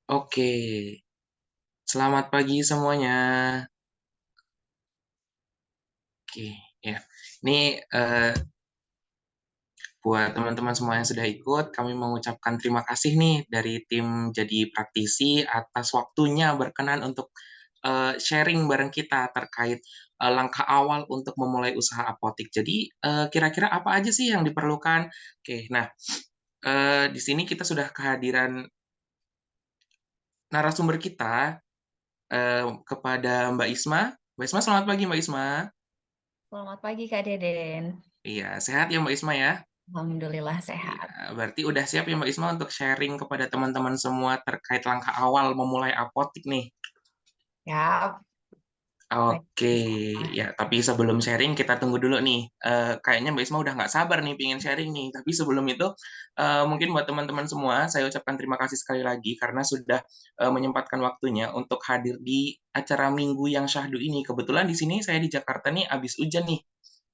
Oke, selamat pagi semuanya. Oke, ya. Ini buat teman-teman semua yang sudah ikut, kami mengucapkan terima kasih nih dari tim Jadi Praktisi atas waktunya berkenan untuk sharing bareng kita terkait langkah awal untuk memulai usaha apotik. Jadi, kira-kira apa aja sih yang diperlukan? Oke, nah, di sini kita sudah kehadiran narasumber kita kepada Mbak Isma. Mbak Isma, selamat pagi Mbak Isma. Selamat pagi Kak Deden. Iya, sehat ya Mbak Isma ya? Alhamdulillah Iya, sehat. berarti udah siap ya Mbak Isma untuk sharing kepada teman-teman semua terkait langkah awal memulai apotik nih. Ya, Oke, pagi sama. ya tapi sebelum sharing kita tunggu dulu nih. Kayaknya Mbak Isma udah nggak sabar nih pingin sharing nih. Tapi sebelum itu, mungkin buat teman-teman semua, saya ucapkan terima kasih sekali lagi karena sudah menyempatkan waktunya untuk hadir di acara Minggu yang Syahdu ini. Kebetulan di sini saya di Jakarta nih abis hujan nih.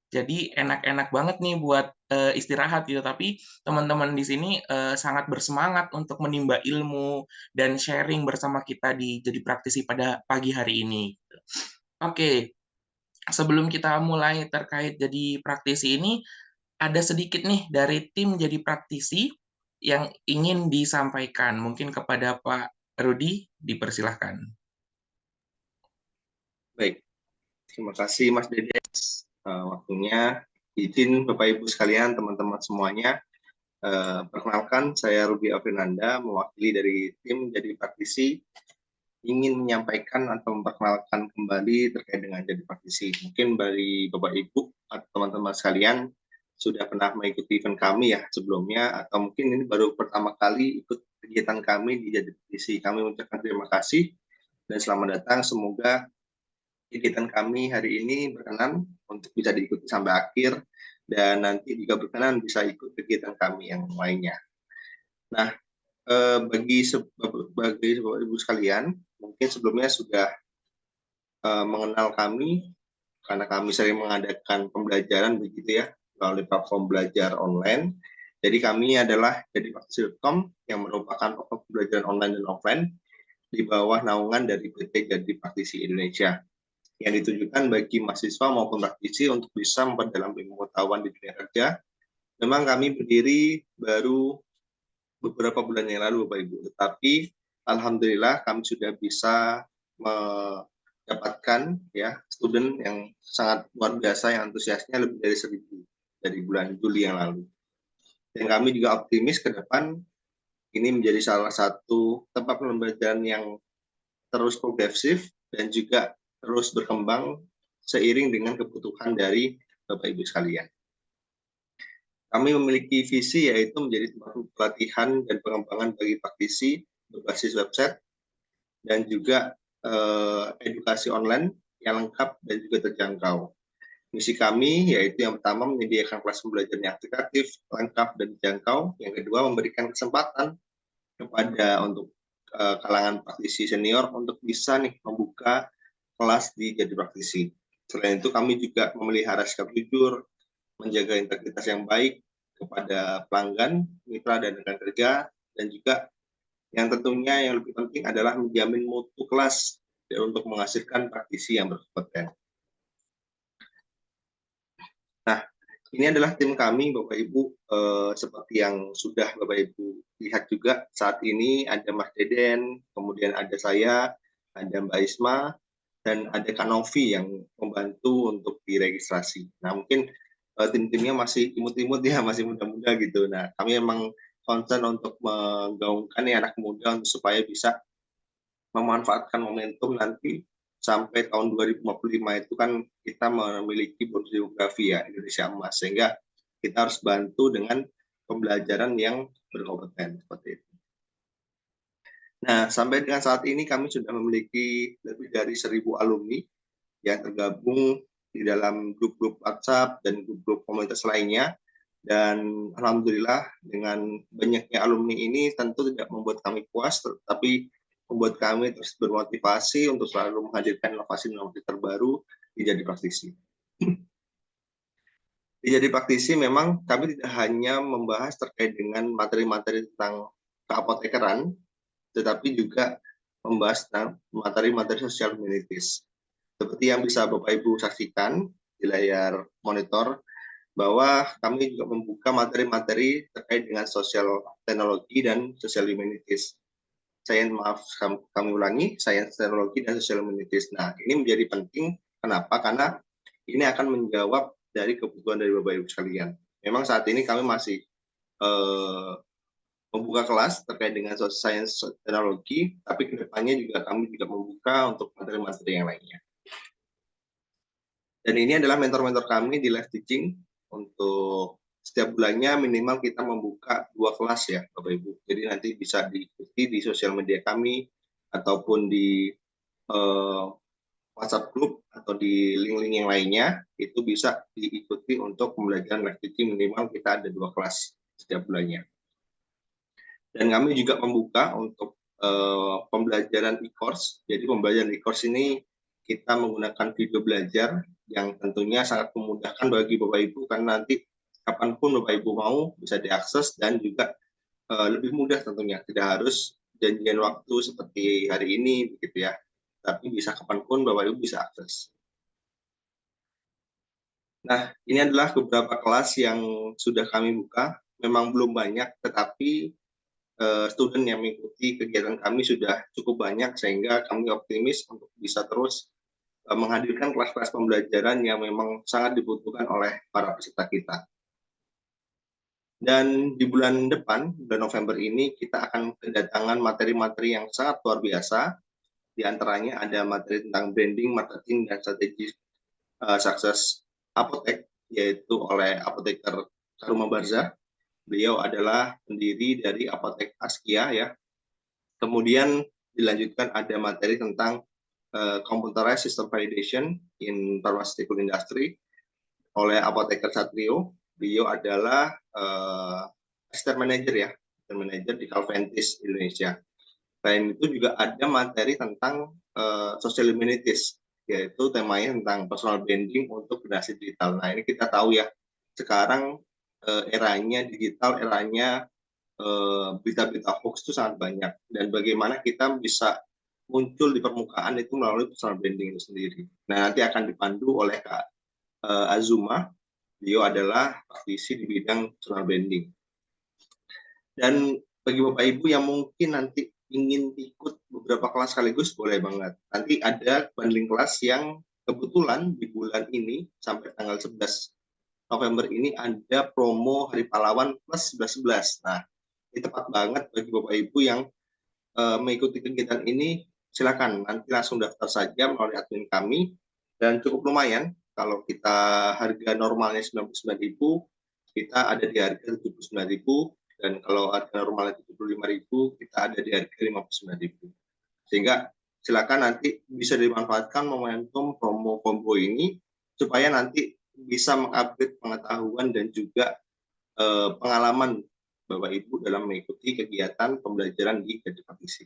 Jadi enak-enak banget nih buat istirahat gitu. Tapi teman-teman di sini sangat bersemangat untuk menimba ilmu dan sharing bersama kita di Jadi Praktisi pada pagi hari ini. Oke, sebelum kita mulai terkait Jadi Praktisi ini, ada sedikit nih dari tim Jadi Praktisi yang ingin disampaikan. Mungkin kepada Pak Rudi, dipersilahkan. Baik, terima kasih Mas Dedes waktunya. Izin Bapak Ibu sekalian, teman-teman semuanya. Perkenalkan, saya Ruby Afrinanda, mewakili dari tim Jadi Praktisi, ingin menyampaikan atau memperkenalkan kembali terkait dengan Jadi Praktisi. Mungkin dari Bapak Ibu atau teman-teman sekalian sudah pernah mengikuti event kami ya sebelumnya, atau mungkin ini baru pertama kali ikut kegiatan kami di Jadi Praktisi. Kami mengucapkan terima kasih dan selamat datang. Semoga kegiatan kami hari ini berkenan untuk bisa diikuti sampai akhir dan nanti jika berkenan bisa ikut kegiatan kami yang lainnya. Nah, bagi Bapak Ibu sekalian, mungkin sebelumnya sudah mengenal kami karena kami sering mengadakan pembelajaran begitu ya melalui platform belajar online. Jadi kami adalah Jadi Praktisi.com yang merupakan platform pembelajaran online dan offline di bawah naungan dari PT Jadi Praktisi Indonesia, yang ditujukan bagi mahasiswa maupun praktisi untuk bisa memperdalam ilmu pengetahuan di dunia kerja. Memang kami berdiri baru beberapa bulan yang lalu, Bapak Ibu, tetapi alhamdulillah kami sudah bisa mendapatkan ya student yang sangat luar biasa yang antusiasnya lebih dari 1.000 dari bulan Juli yang lalu. Dan kami juga optimis ke depan ini menjadi salah satu tempat pembelajaran yang terus progresif dan juga terus berkembang seiring dengan kebutuhan dari Bapak Ibu sekalian. Kami memiliki visi yaitu menjadi tempat pelatihan dan pengembangan bagi praktisi berbasis website dan juga edukasi online yang lengkap dan juga terjangkau. Misi kami yaitu yang pertama menyediakan kelas pembelajaran yang aplikatif, lengkap dan terjangkau. Yang kedua memberikan kesempatan kepada untuk kalangan praktisi senior untuk bisa nih membuka kelas di Jadi Praktisi. Selain itu kami juga memelihara sikap jujur, menjaga integritas yang baik kepada pelanggan, mitra dan rekan kerja, dan juga yang tentunya yang lebih penting adalah menjamin mutu kelas untuk menghasilkan praktisi yang berkompeten. Nah, ini adalah tim kami, Bapak Ibu, seperti yang sudah Bapak Ibu lihat juga saat ini ada Mas Deden, kemudian ada saya, ada Mbak Isma, dan ada Kak Novi yang membantu untuk diregistrasi. Nah, mungkin tim-timnya masih imut-imut ya, masih muda-muda gitu. Nah, kami memang concern untuk menggaungkan ya anak muda untuk supaya bisa memanfaatkan momentum nanti sampai tahun 2055 itu kan kita memiliki bonus demografi ya Indonesia Emas, sehingga kita harus bantu dengan pembelajaran yang berkompeten seperti itu. Nah, sampai dengan saat ini kami sudah memiliki lebih dari 1.000 alumni yang tergabung di dalam grup-grup WhatsApp dan grup-grup komunitas lainnya. Dan alhamdulillah dengan banyaknya alumni ini tentu tidak membuat kami puas, tetapi membuat kami terus bermotivasi untuk selalu menghadirkan inovasi-inovasi terbaru di Jadi Praktisi. Di Jadi Praktisi memang kami tidak hanya membahas terkait dengan materi-materi tentang keapotekeran, tetapi juga membahas tentang materi-materi social humanities. Seperti yang bisa Bapak Ibu saksikan di layar monitor, bahwa kami juga membuka materi-materi terkait dengan sosial teknologi dan social humanities. Kami ulangi, sains teknologi dan social humanities. Nah, ini menjadi penting. Kenapa? Karena ini akan menjawab dari kebutuhan dari Bapak Ibu sekalian. Memang saat ini kami masih membuka kelas terkait dengan sains teknologi, tapi kedepannya juga kami juga membuka untuk materi-materi yang lainnya. Dan ini adalah mentor-mentor kami di live teaching. Untuk setiap bulannya minimal kita membuka 2 kelas ya Bapak Ibu. Jadi nanti bisa diikuti di sosial media kami ataupun di WhatsApp group atau di link-link yang lainnya, itu bisa diikuti untuk pembelajaran live teaching. Minimal kita ada 2 kelas setiap bulannya. Dan kami juga membuka untuk pembelajaran e-course. Jadi pembelajaran e-course ini kita menggunakan video belajar yang tentunya sangat memudahkan bagi Bapak Ibu, karena nanti kapanpun Bapak Ibu mau bisa diakses dan juga lebih mudah tentunya, tidak harus janjian waktu seperti hari ini begitu ya, tapi bisa kapanpun Bapak Ibu bisa akses. Nah, ini adalah beberapa kelas yang sudah kami buka. Memang belum banyak, tetapi student yang mengikuti kegiatan kami sudah cukup banyak, sehingga kami optimis untuk bisa terus menghadirkan kelas-kelas pembelajaran yang memang sangat dibutuhkan oleh para peserta kita. Dan di bulan depan, bulan November ini, kita akan kedatangan materi-materi yang sangat luar biasa. Di antaranya ada materi tentang branding, marketing, dan strategi sukses apotek, yaitu oleh apoteker Karuma Barza. Beliau adalah pendiri dari Apotek Askia ya. Kemudian dilanjutkan ada materi tentang Computerized System Validation in Pharmaceutical Industry oleh Apoteker Satrio. Beliau adalah Assistant Manager ya, Assistant Manager di Calventis Indonesia. Selain itu juga ada materi tentang social humanities, yaitu temanya tentang personal branding untuk generasi digital. Nah, ini kita tahu ya, sekarang eranya digital, eranya berita-berita hoax itu sangat banyak, dan bagaimana kita bisa muncul di permukaan itu melalui personal branding itu sendiri. Nah, nanti akan dipandu oleh Kak Azuma. Beliau adalah praktisi di bidang personal branding. Dan bagi Bapak Ibu yang mungkin nanti ingin ikut beberapa kelas sekaligus, boleh banget. Nanti ada bundling kelas yang kebetulan di bulan ini sampai tanggal 11 November ini ada promo Hari Pahlawan plus 11-11. Nah, ini tepat banget bagi Bapak Ibu yang mengikuti kegiatan ini. Silakan nanti langsung daftar saja melalui admin kami, dan cukup lumayan. Kalau kita harga normalnya 99.000, kita ada di harga 79.000, dan kalau harga normalnya 75.000, kita ada di harga 59.000. Sehingga silakan nanti bisa dimanfaatkan momentum promo combo ini supaya nanti bisa mengupdate pengetahuan dan juga pengalaman Bapak Ibu dalam mengikuti kegiatan pembelajaran di Jadi Praktisi.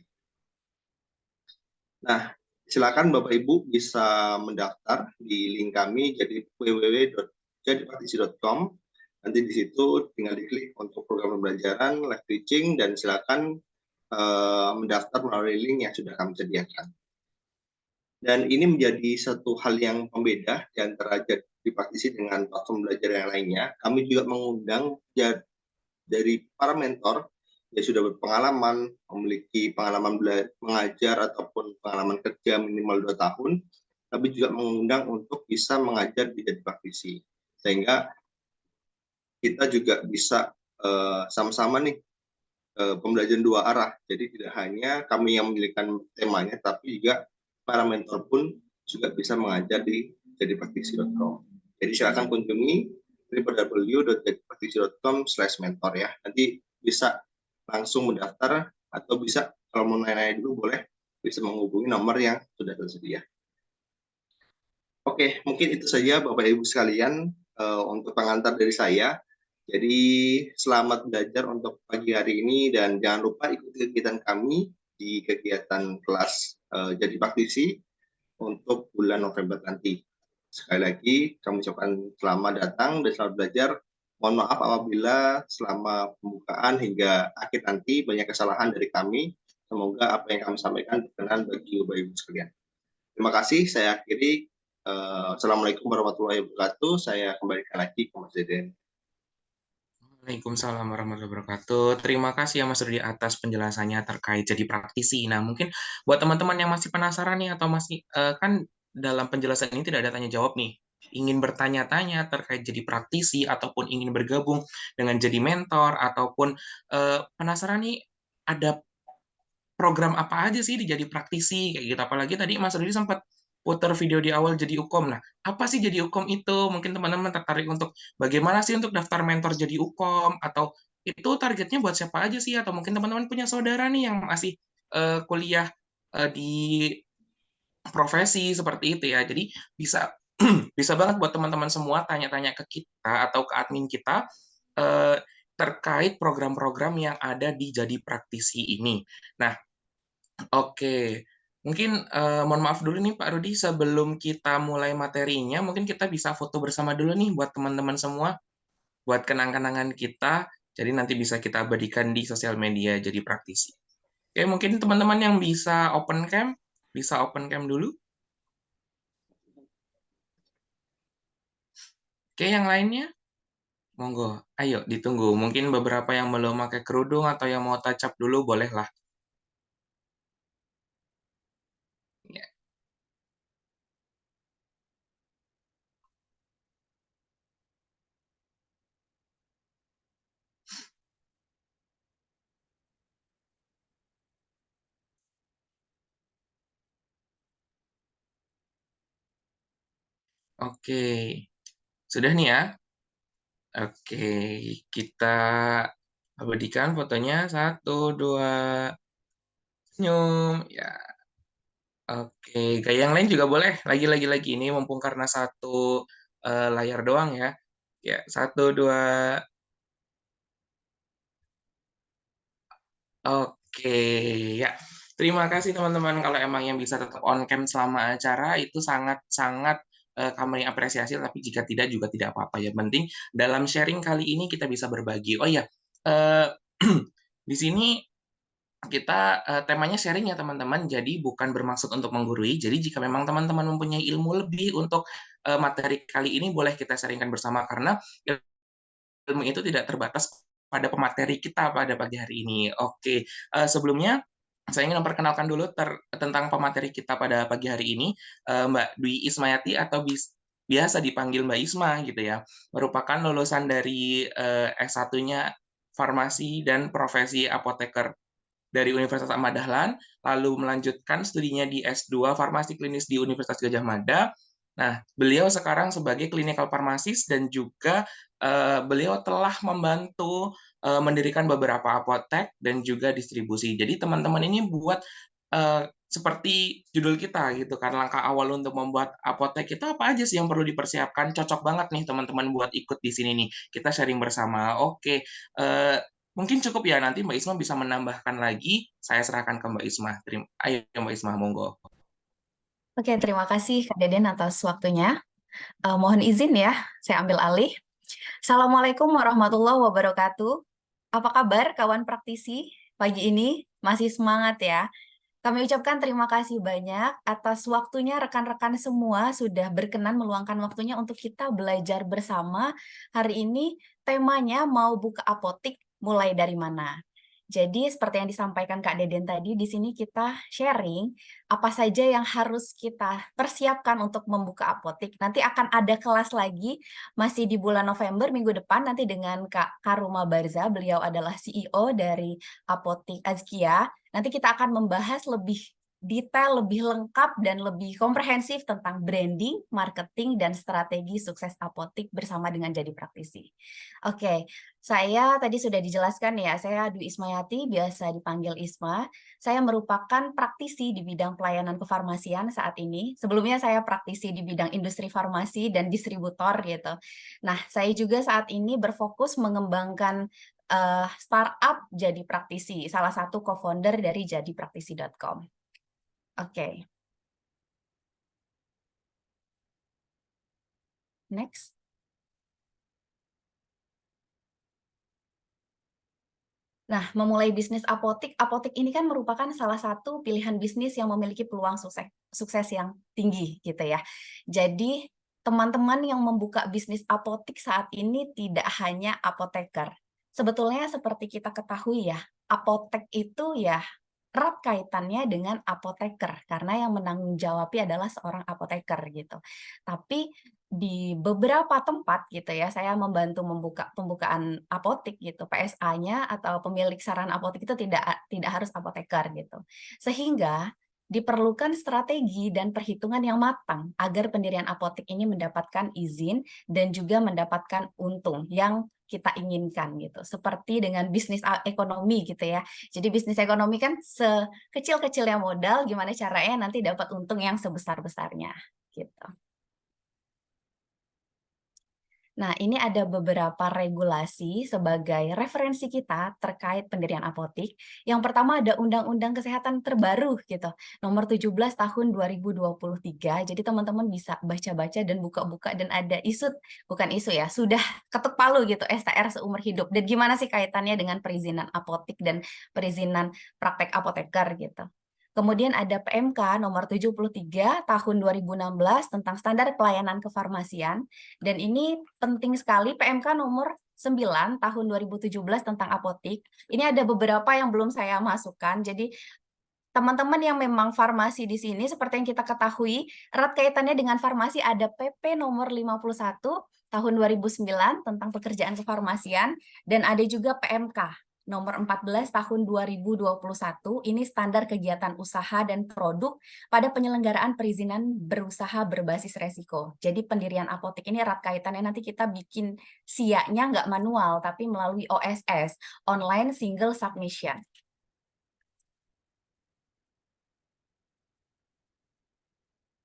Nah, silakan Bapak Ibu bisa mendaftar di link kami, jadi www.jadipraktisi.com. Nanti di situ tinggal diklik untuk program pembelajaran, live teaching, dan silakan mendaftar melalui link yang sudah kami sediakan. Dan ini menjadi satu hal yang pembeda di antara Jadi Praktisi dengan platform belajar yang lainnya. Kami juga mengundang dari para mentor yang sudah berpengalaman, memiliki pengalaman mengajar ataupun pengalaman kerja minimal 2 tahun, tapi juga mengundang untuk bisa mengajar di Jadi Praktisi. Sehingga kita juga bisa sama-sama nih pembelajaran 2 arah. Jadi tidak hanya kami yang memilihkan temanya, tapi juga para mentor pun juga bisa mengajar di jadipraktisi.com. Jadi silakan kunjungi www.jadipraktisi.com/mentor ya. Nanti bisa langsung mendaftar, atau bisa kalau mau nanya dulu boleh bisa menghubungi nomor yang sudah tersedia. Oke, mungkin itu saja Bapak Ibu sekalian untuk pengantar dari saya. Jadi selamat belajar untuk pagi hari ini, dan jangan lupa ikuti kegiatan kami di kegiatan kelas Jadi Praktisi untuk bulan November nanti. Sekali lagi kami ucapkan selamat datang dan selamat belajar. Mohon maaf apabila selama pembukaan hingga akhir nanti banyak kesalahan dari kami. Semoga apa yang kami sampaikan berkenan bagi Bapak Ibu sekalian. Terima kasih, saya akhiri. Assalamualaikum warahmatullahi wabarakatuh. Saya kembalikan lagi ke Mas Deden. Waalaikumsalam warahmatullahi wabarakatuh. Terima kasih ya Mas Rudi atas penjelasannya terkait jadi praktisi. Nah, mungkin buat teman-teman yang masih penasaran nih atau masih kan dalam penjelasan ini tidak ada tanya jawab nih. Ingin bertanya-tanya terkait jadi praktisi ataupun ingin bergabung dengan jadi mentor ataupun penasaran nih ada program apa aja sih di jadi praktisi kayak gitu. Apalagi tadi Mas Rudi sempat putar video di awal jadi Ukom. Nah, apa sih jadi Ukom itu? Mungkin teman-teman tertarik untuk bagaimana sih untuk daftar mentor jadi Ukom atau itu targetnya buat siapa aja sih? Atau mungkin teman-teman punya saudara nih yang masih kuliah di profesi seperti itu ya. Jadi bisa bisa banget buat teman-teman semua tanya-tanya ke kita atau ke admin kita eh, terkait program-program yang ada di jadi praktisi ini. Nah, oke, mungkin mohon maaf dulu nih Pak Rudi, sebelum kita mulai materinya, mungkin kita bisa foto bersama dulu nih buat teman-teman semua, buat kenang-kenangan kita, jadi nanti bisa kita abadikan di sosial media jadi praktisi. Oke, mungkin teman-teman yang bisa open cam dulu. Oke, yang lainnya, monggo, ayo ditunggu. Mungkin beberapa yang belum pakai kerudung atau yang mau touch up dulu, bolehlah. Ya, oke, sudah nih ya. Oke, kita abadikan fotonya. Satu, dua, senyum. Ya, oke. Gaya yang lain juga boleh. Lagi. Ini mumpung karena satu layar doang ya. Ya, satu, dua. Oke, ya. Terima kasih teman-teman. Kalau emang yang bisa tetap on cam selama acara itu sangat-sangat kami apresiasi. Tapi jika tidak juga tidak apa-apa. Yang penting dalam sharing kali ini kita bisa berbagi. Oh ya, eh, di sini kita temanya sharing ya teman-teman, jadi bukan bermaksud untuk menggurui. Jadi jika memang teman-teman mempunyai ilmu lebih untuk materi kali ini, boleh kita sharingkan bersama karena ilmu itu tidak terbatas pada pemateri kita pada pagi hari ini. Oke, sebelumnya saya ingin memperkenalkan dulu tentang pemateri kita pada pagi hari ini, Mbak Dwi Ismayati atau biasa dipanggil Mbak Isma gitu ya, merupakan lulusan dari S1-nya Farmasi dan Profesi Apoteker dari Universitas Ahmad Dahlan, lalu melanjutkan studinya di S2 Farmasi Klinis di Universitas Gadjah Mada. Nah, beliau sekarang sebagai clinical pharmacist dan juga beliau telah membantu mendirikan beberapa apotek dan juga distribusi. Jadi teman-teman ini buat seperti judul kita gitu kan, langkah awal untuk membuat apotek itu apa aja sih yang perlu dipersiapkan? Cocok banget nih teman-teman buat ikut di sini nih. Kita sharing bersama. Oke, mungkin cukup ya, nanti Mbak Isma bisa menambahkan lagi. Saya serahkan ke Mbak Isma. Ayo Mbak Isma, monggo. Oke, terima kasih Kak Deden atas waktunya. Mohon izin ya, saya ambil alih. Assalamualaikum warahmatullahi wabarakatuh. Apa kabar kawan praktisi? Pagi ini masih semangat ya. Kami ucapkan terima kasih banyak atas waktunya rekan-rekan semua sudah berkenan meluangkan waktunya untuk kita belajar bersama. Hari ini temanya mau buka apotik mulai dari mana? Jadi seperti yang disampaikan Kak Deden tadi, di sini kita sharing apa saja yang harus kita persiapkan untuk membuka apotik. Nanti akan ada kelas lagi, masih di bulan November minggu depan, nanti dengan Kak Karuma Barza, beliau adalah CEO dari Apotik Azkia. Nanti kita akan membahas lebih detail, lebih lengkap, dan lebih komprehensif tentang branding, marketing, dan strategi sukses apotik bersama dengan jadi praktisi. Oke, saya tadi sudah dijelaskan ya, saya Dwi Ismayati, biasa dipanggil Isma. Saya merupakan praktisi di bidang pelayanan kefarmasian saat ini. Sebelumnya saya praktisi di bidang industri farmasi dan distributor gitu. Nah, saya juga saat ini berfokus mengembangkan startup Jadi Praktisi, salah satu co-founder dari jadipraktisi.com. Oke. Next. Nah, memulai bisnis apotik, apotik ini kan merupakan salah satu pilihan bisnis yang memiliki peluang sukses yang tinggi gitu ya. Jadi, teman-teman yang membuka bisnis apotik saat ini tidak hanya apoteker. Sebetulnya seperti kita ketahui ya, apotek itu ya erat kaitannya dengan apoteker karena yang menanggung jawabi adalah seorang apoteker gitu. Tapi di beberapa tempat gitu ya, saya membantu membuka pembukaan apotik gitu, PSA-nya atau pemilik saran apotik itu tidak harus apoteker gitu. Sehingga diperlukan strategi dan perhitungan yang matang agar pendirian apotik ini mendapatkan izin dan juga mendapatkan untung yang kita inginkan gitu. Seperti dengan bisnis ekonomi gitu ya. Jadi bisnis ekonomi kan sekecil-kecilnya modal, gimana caranya nanti dapat untung yang sebesar-besarnya gitu. Nah, ini ada beberapa regulasi sebagai referensi kita terkait pendirian apotik. Yang pertama ada Undang-Undang Kesehatan terbaru gitu, nomor 17 tahun 2023. Jadi teman-teman bisa baca-baca dan buka-buka dan ada bukan isu ya, sudah ketuk palu gitu STR seumur hidup. Dan gimana sih kaitannya dengan perizinan apotik dan perizinan praktek apoteker gitu. Kemudian ada PMK nomor 73 tahun 2016 tentang standar pelayanan kefarmasian. Dan ini penting sekali, PMK nomor 9 tahun 2017 tentang apotik. Ini ada beberapa yang belum saya masukkan. Jadi teman-teman yang memang farmasi di sini seperti yang kita ketahui, erat kaitannya dengan farmasi ada PP nomor 51 tahun 2009 tentang pekerjaan kefarmasian dan ada juga PMK nomor 14 tahun 2021, ini standar kegiatan usaha dan produk pada penyelenggaraan perizinan berusaha berbasis resiko. Jadi pendirian apotek ini erat kaitannya, nanti kita bikin SIA-nya nggak manual, tapi melalui OSS, Online Single Submission.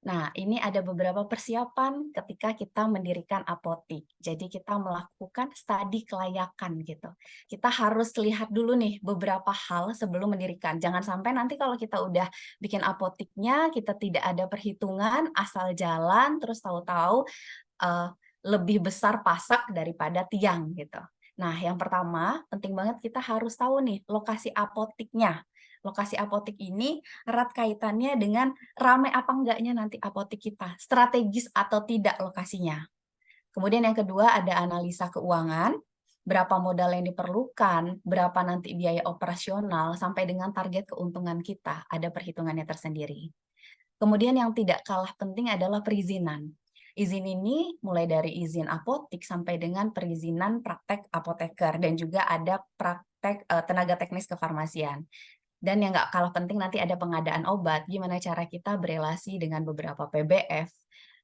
Nah, ini ada beberapa persiapan ketika kita mendirikan apotik. Jadi kita melakukan studi kelayakan gitu. Kita harus lihat dulu nih beberapa hal sebelum mendirikan. Jangan sampai nanti kalau kita udah bikin apotiknya, kita tidak ada perhitungan, asal jalan, terus tahu-tahu lebih besar pasak daripada tiang gitu. Nah, yang pertama, penting banget kita harus tahu nih lokasi apotiknya. Lokasi apotik ini erat kaitannya dengan ramai apa enggaknya nanti apotik kita, strategis atau tidak lokasinya. Kemudian yang kedua ada analisa keuangan, berapa modal yang diperlukan, berapa nanti biaya operasional, sampai dengan target keuntungan kita, ada perhitungannya tersendiri. Kemudian yang tidak kalah penting adalah perizinan. Izin ini mulai dari izin apotik sampai dengan perizinan praktek apoteker dan juga ada praktek tenaga teknis kefarmasian. Dan yang nggak kalah penting nanti ada pengadaan obat, gimana cara kita berelasi dengan beberapa PBF,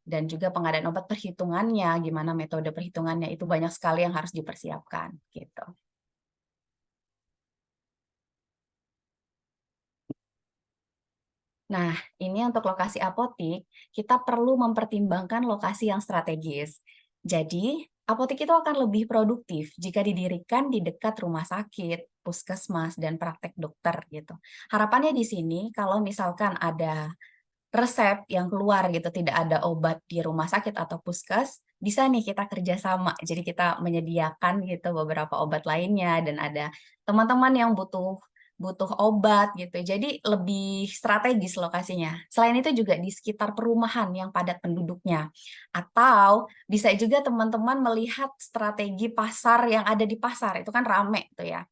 dan juga pengadaan obat perhitungannya, gimana metode perhitungannya, itu banyak sekali yang harus dipersiapkan. Gitu. Nah, ini untuk lokasi apotik, kita perlu mempertimbangkan lokasi yang strategis. Jadi, apotik itu akan lebih produktif jika didirikan di dekat rumah sakit, puskesmas, dan praktek dokter gitu. Harapannya di sini kalau misalkan ada resep yang keluar gitu, tidak ada obat di rumah sakit atau puskes, bisa nih kita kerjasama. Jadi kita menyediakan gitu beberapa obat lainnya dan ada teman-teman yang butuh obat gitu. Jadi lebih strategis lokasinya. Selain itu juga di sekitar perumahan yang padat penduduknya. Atau bisa juga teman-teman melihat strategi pasar yang ada di pasar. Itu kan rame tuh ya.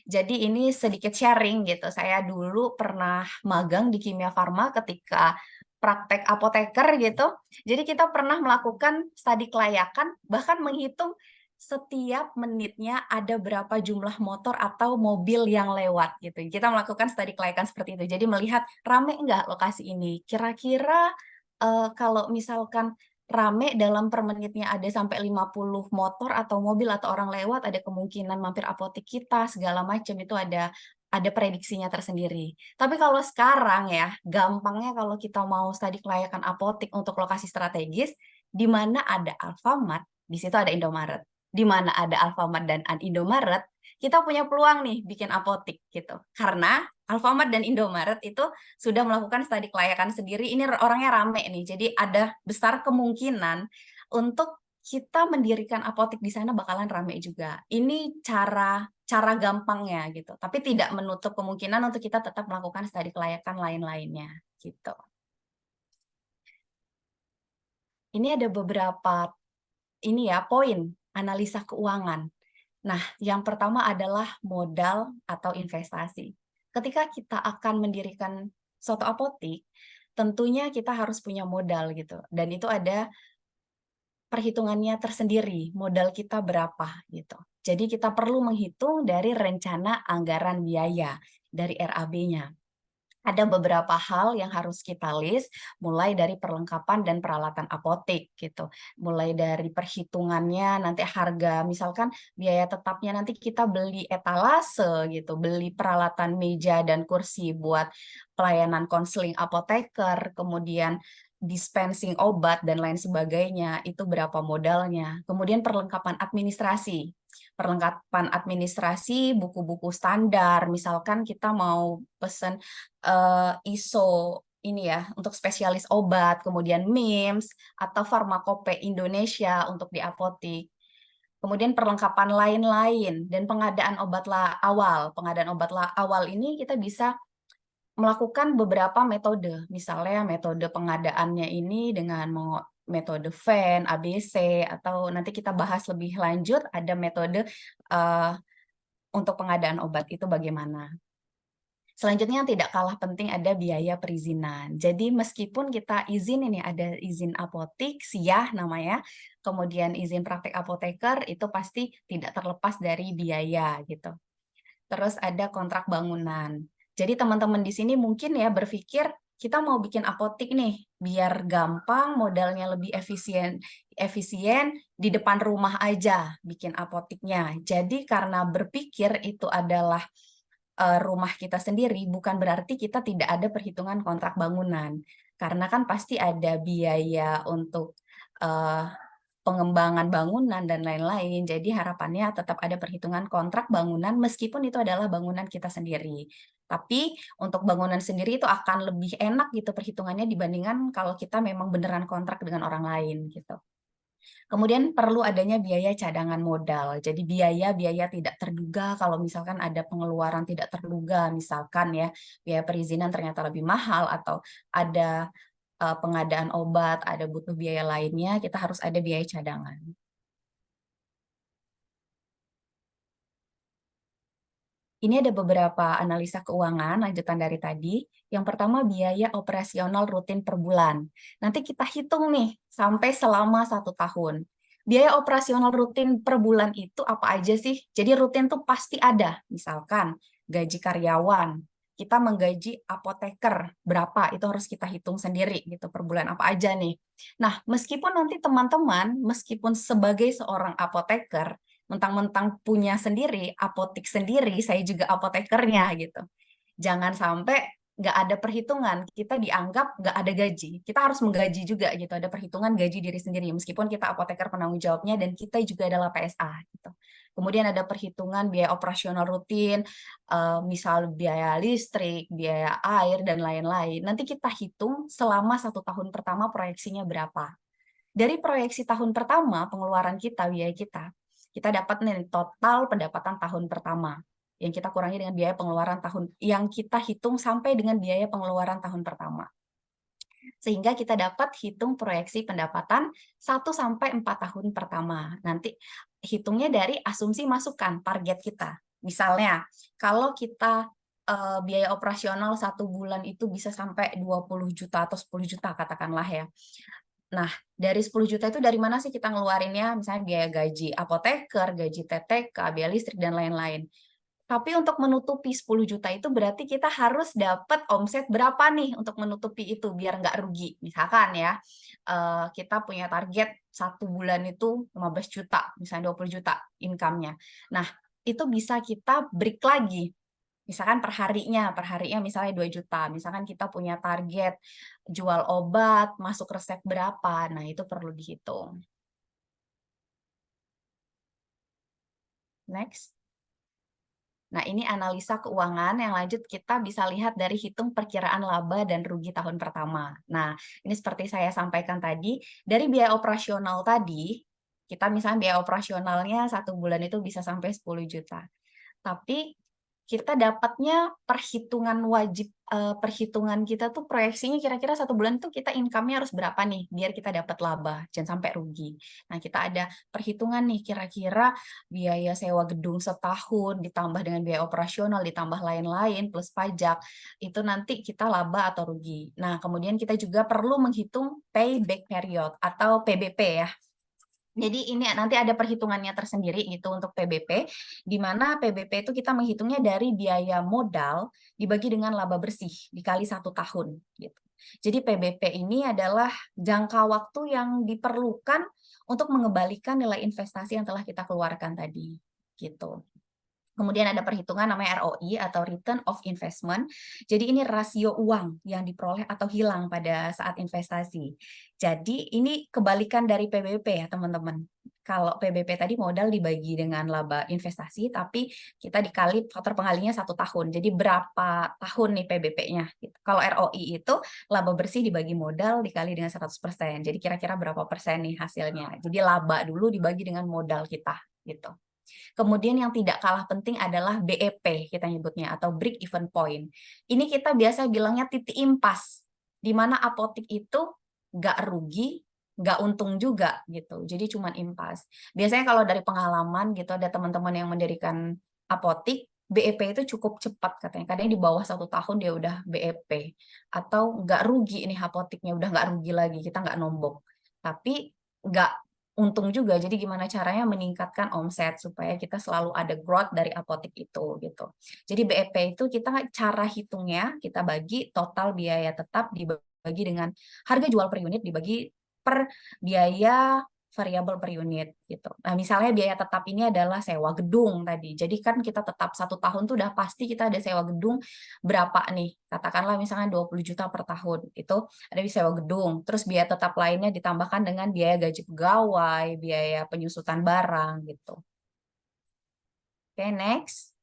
Jadi ini sedikit sharing gitu. Saya dulu pernah magang di Kimia Farma ketika praktek apoteker gitu. Jadi kita pernah melakukan studi kelayakan, bahkan menghitung setiap menitnya ada berapa jumlah motor atau mobil yang lewat gitu. Kita melakukan studi kelayakan seperti itu. Jadi melihat rame nggak lokasi ini. Kira-kira kalau misalkan rame dalam per menitnya ada sampai 50 motor atau mobil atau orang lewat, ada kemungkinan mampir apotik kita, segala macam itu ada prediksinya tersendiri. Tapi kalau sekarang ya, gampangnya kalau kita mau studi kelayakan apotik untuk lokasi strategis, di mana ada Alfamart, di situ ada Indomaret. Di mana ada Alfamart dan Indomaret, kita punya peluang nih bikin apotik gitu. Karena Alfamart dan Indomaret itu sudah melakukan studi kelayakan sendiri, ini orangnya rame nih, jadi ada besar kemungkinan untuk kita mendirikan apotik di sana bakalan rame juga. Ini cara cara gampangnya gitu, tapi tidak menutup kemungkinan untuk kita tetap melakukan studi kelayakan lain-lainnya gitu. Ini ada beberapa ini ya poin analisa keuangan. Nah, yang pertama adalah modal atau investasi. Ketika kita akan mendirikan suatu apotik, tentunya kita harus punya modal gitu. Dan itu ada perhitungannya tersendiri, modal kita berapa gitu. Jadi kita perlu menghitung dari rencana anggaran biaya dari RAB-nya. Ada beberapa hal yang harus kita list, mulai dari perlengkapan dan peralatan apotek gitu. Mulai dari perhitungannya, nanti harga, misalkan biaya tetapnya nanti kita beli etalase gitu, beli peralatan meja dan kursi buat pelayanan konseling apoteker, kemudian dispensing obat dan lain sebagainya, itu berapa modalnya. Kemudian perlengkapan administrasi. Perlengkapan administrasi, buku-buku standar, misalkan kita mau pesen ISO ini ya untuk spesialis obat, kemudian MIMS atau Farmakope Indonesia untuk di apotik. Kemudian perlengkapan lain-lain dan pengadaan obat awal. Pengadaan obat awal ini kita bisa melakukan beberapa metode. Misalnya metode pengadaannya ini dengan metode VAN, ABC, atau nanti kita bahas lebih lanjut ada metode untuk pengadaan obat itu bagaimana. Selanjutnya yang tidak kalah penting ada biaya perizinan. Jadi meskipun kita izin ini ada izin apotik, SIAH namanya, kemudian izin praktek apoteker, itu pasti tidak terlepas dari biaya gitu. Terus ada kontrak bangunan. Jadi teman-teman di sini mungkin ya berpikir kita mau bikin apotik nih biar gampang, modalnya lebih efisien di depan rumah aja bikin apotiknya. Jadi karena berpikir itu adalah rumah kita sendiri, bukan berarti kita tidak ada perhitungan kontrak bangunan. Karena kan pasti ada biaya untuk pengembangan bangunan dan lain-lain. Jadi harapannya tetap ada perhitungan kontrak bangunan meskipun itu adalah bangunan kita sendiri. Tapi untuk bangunan sendiri itu akan lebih enak gitu perhitungannya dibandingkan kalau kita memang beneran kontrak dengan orang lain gitu. Kemudian perlu adanya biaya cadangan modal. Jadi biaya-biaya tidak terduga kalau misalkan ada pengeluaran tidak terduga, misalkan ya biaya perizinan ternyata lebih mahal atau ada pengadaan obat, ada butuh biaya lainnya, kita harus ada biaya cadangan. Ini ada beberapa analisa keuangan lanjutan dari tadi. Yang pertama biaya operasional rutin per bulan. Nanti kita hitung nih sampai selama 1 tahun. Biaya operasional rutin per bulan itu apa aja sih? Jadi rutin tuh pasti ada. Misalkan gaji karyawan, kita menggaji apoteker berapa, itu harus kita hitung sendiri gitu per bulan apa aja nih. Nah, meskipun nanti teman-teman, meskipun sebagai seorang apoteker, mentang-mentang punya sendiri, apotik sendiri, saya juga apotekernya gitu. Jangan sampai nggak ada perhitungan, kita dianggap nggak ada gaji. Kita harus menggaji juga gitu, ada perhitungan gaji diri sendiri, meskipun kita apoteker penanggung jawabnya dan kita juga adalah PSA gitu. Kemudian ada perhitungan biaya operasional rutin, misal biaya listrik, biaya air, dan lain-lain. Nanti kita hitung selama 1 tahun pertama proyeksinya berapa. Dari proyeksi tahun pertama, pengeluaran kita, biaya kita dapat nih total pendapatan tahun pertama yang kita kurangi dengan biaya pengeluaran tahun yang kita hitung sampai dengan biaya pengeluaran tahun pertama. Sehingga kita dapat hitung proyeksi pendapatan 1 sampai 4 tahun pertama. Nanti hitungnya dari asumsi masukan target kita. Misalnya, kalau kita biaya operasional 1 bulan itu bisa sampai 20 juta atau 10 juta katakanlah ya. Nah, dari 10 juta itu dari mana sih kita ngeluarinnya? Misalnya biaya gaji apoteker, gaji TTK, biaya listrik, dan lain-lain. Tapi untuk menutupi 10 juta itu berarti kita harus dapat omset berapa nih untuk menutupi itu biar nggak rugi. Misalkan ya, kita punya target 1 bulan itu 15 juta, misalnya 20 juta income-nya. Nah, itu bisa kita break lagi. Misalkan perharinya misalnya 2 juta, misalkan kita punya target jual obat, masuk resep berapa, nah itu perlu dihitung. Next. Nah ini analisa keuangan yang lanjut kita bisa lihat dari hitung perkiraan laba dan rugi tahun pertama. Nah ini seperti saya sampaikan tadi, dari biaya operasional tadi, kita misalnya biaya operasionalnya 1 bulan itu bisa sampai 10 juta. tapi kita dapatnya perhitungan wajib, perhitungan kita tuh proyeksinya kira-kira 1 bulan tuh kita income-nya harus berapa nih, biar kita dapat laba, jangan sampai rugi. Nah, kita ada perhitungan nih, kira-kira biaya sewa gedung setahun, ditambah dengan biaya operasional, ditambah lain-lain, plus pajak, itu nanti kita laba atau rugi. Nah, kemudian kita juga perlu menghitung payback period atau PBP ya. Jadi ini nanti ada perhitungannya tersendiri gitu untuk PBP, di mana PBP itu kita menghitungnya dari biaya modal dibagi dengan laba bersih dikali 1 tahun gitu. Jadi PBP ini adalah jangka waktu yang diperlukan untuk mengembalikan nilai investasi yang telah kita keluarkan tadi gitu. Kemudian ada perhitungan namanya ROI atau Return of Investment. Jadi ini rasio uang yang diperoleh atau hilang pada saat investasi. Jadi ini kebalikan dari PBP ya teman-teman. Kalau PBP tadi modal dibagi dengan laba investasi, tapi kita dikali faktor pengalinya 1 tahun. Jadi berapa tahun nih PBP-nya? Gitu. Kalau ROI itu laba bersih dibagi modal dikali dengan 100%. Jadi kira-kira berapa persen nih hasilnya? Jadi laba dulu dibagi dengan modal kita gitu. Kemudian yang tidak kalah penting adalah BEP kita nyebutnya atau break even point. Ini kita biasa bilangnya titik impas, di mana apotik itu nggak rugi, nggak untung juga gitu. Jadi cuma impas. Biasanya kalau dari pengalaman gitu ada teman-teman yang mendirikan apotik, BEP itu cukup cepat katanya. Kadang di bawah 1 tahun dia udah BEP. Atau nggak rugi nih apotiknya, udah nggak rugi lagi, kita nggak nombok. Tapi nggak untung juga. Jadi gimana caranya meningkatkan omset supaya kita selalu ada growth dari apotek itu gitu. Jadi BEP itu kita cara hitungnya kita bagi total biaya tetap dibagi dengan harga jual per unit dibagi per biaya variabel per unit gitu. Nah, misalnya biaya tetap ini adalah sewa gedung tadi. Jadi kan kita tetap 1 tahun tuh udah pasti kita ada sewa gedung berapa nih? Katakanlah misalnya 20 juta per tahun. Itu ada di sewa gedung, terus biaya tetap lainnya ditambahkan dengan biaya gaji pegawai, biaya penyusutan barang gitu. Oke, next.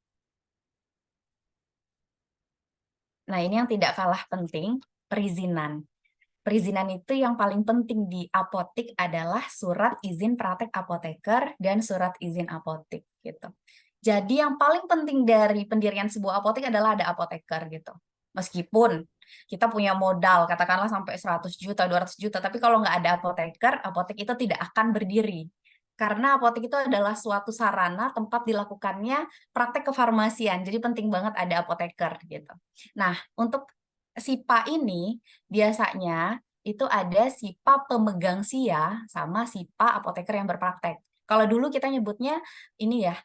Nah, ini yang tidak kalah penting, perizinan. Perizinan itu yang paling penting di apotik adalah surat izin praktek apoteker dan surat izin apotik gitu. Jadi yang paling penting dari pendirian sebuah apotek adalah ada apoteker gitu. Meskipun kita punya modal katakanlah sampai 100 juta, 200 juta, tapi kalau nggak ada apoteker, apotek itu tidak akan berdiri. Karena apotek itu adalah suatu sarana tempat dilakukannya praktek kefarmasian. Jadi penting banget ada apoteker gitu. Nah, untuk SIPA ini biasanya itu ada SIPA pemegang SIA sama SIPA apoteker yang berpraktek. Kalau dulu kita nyebutnya ini ya,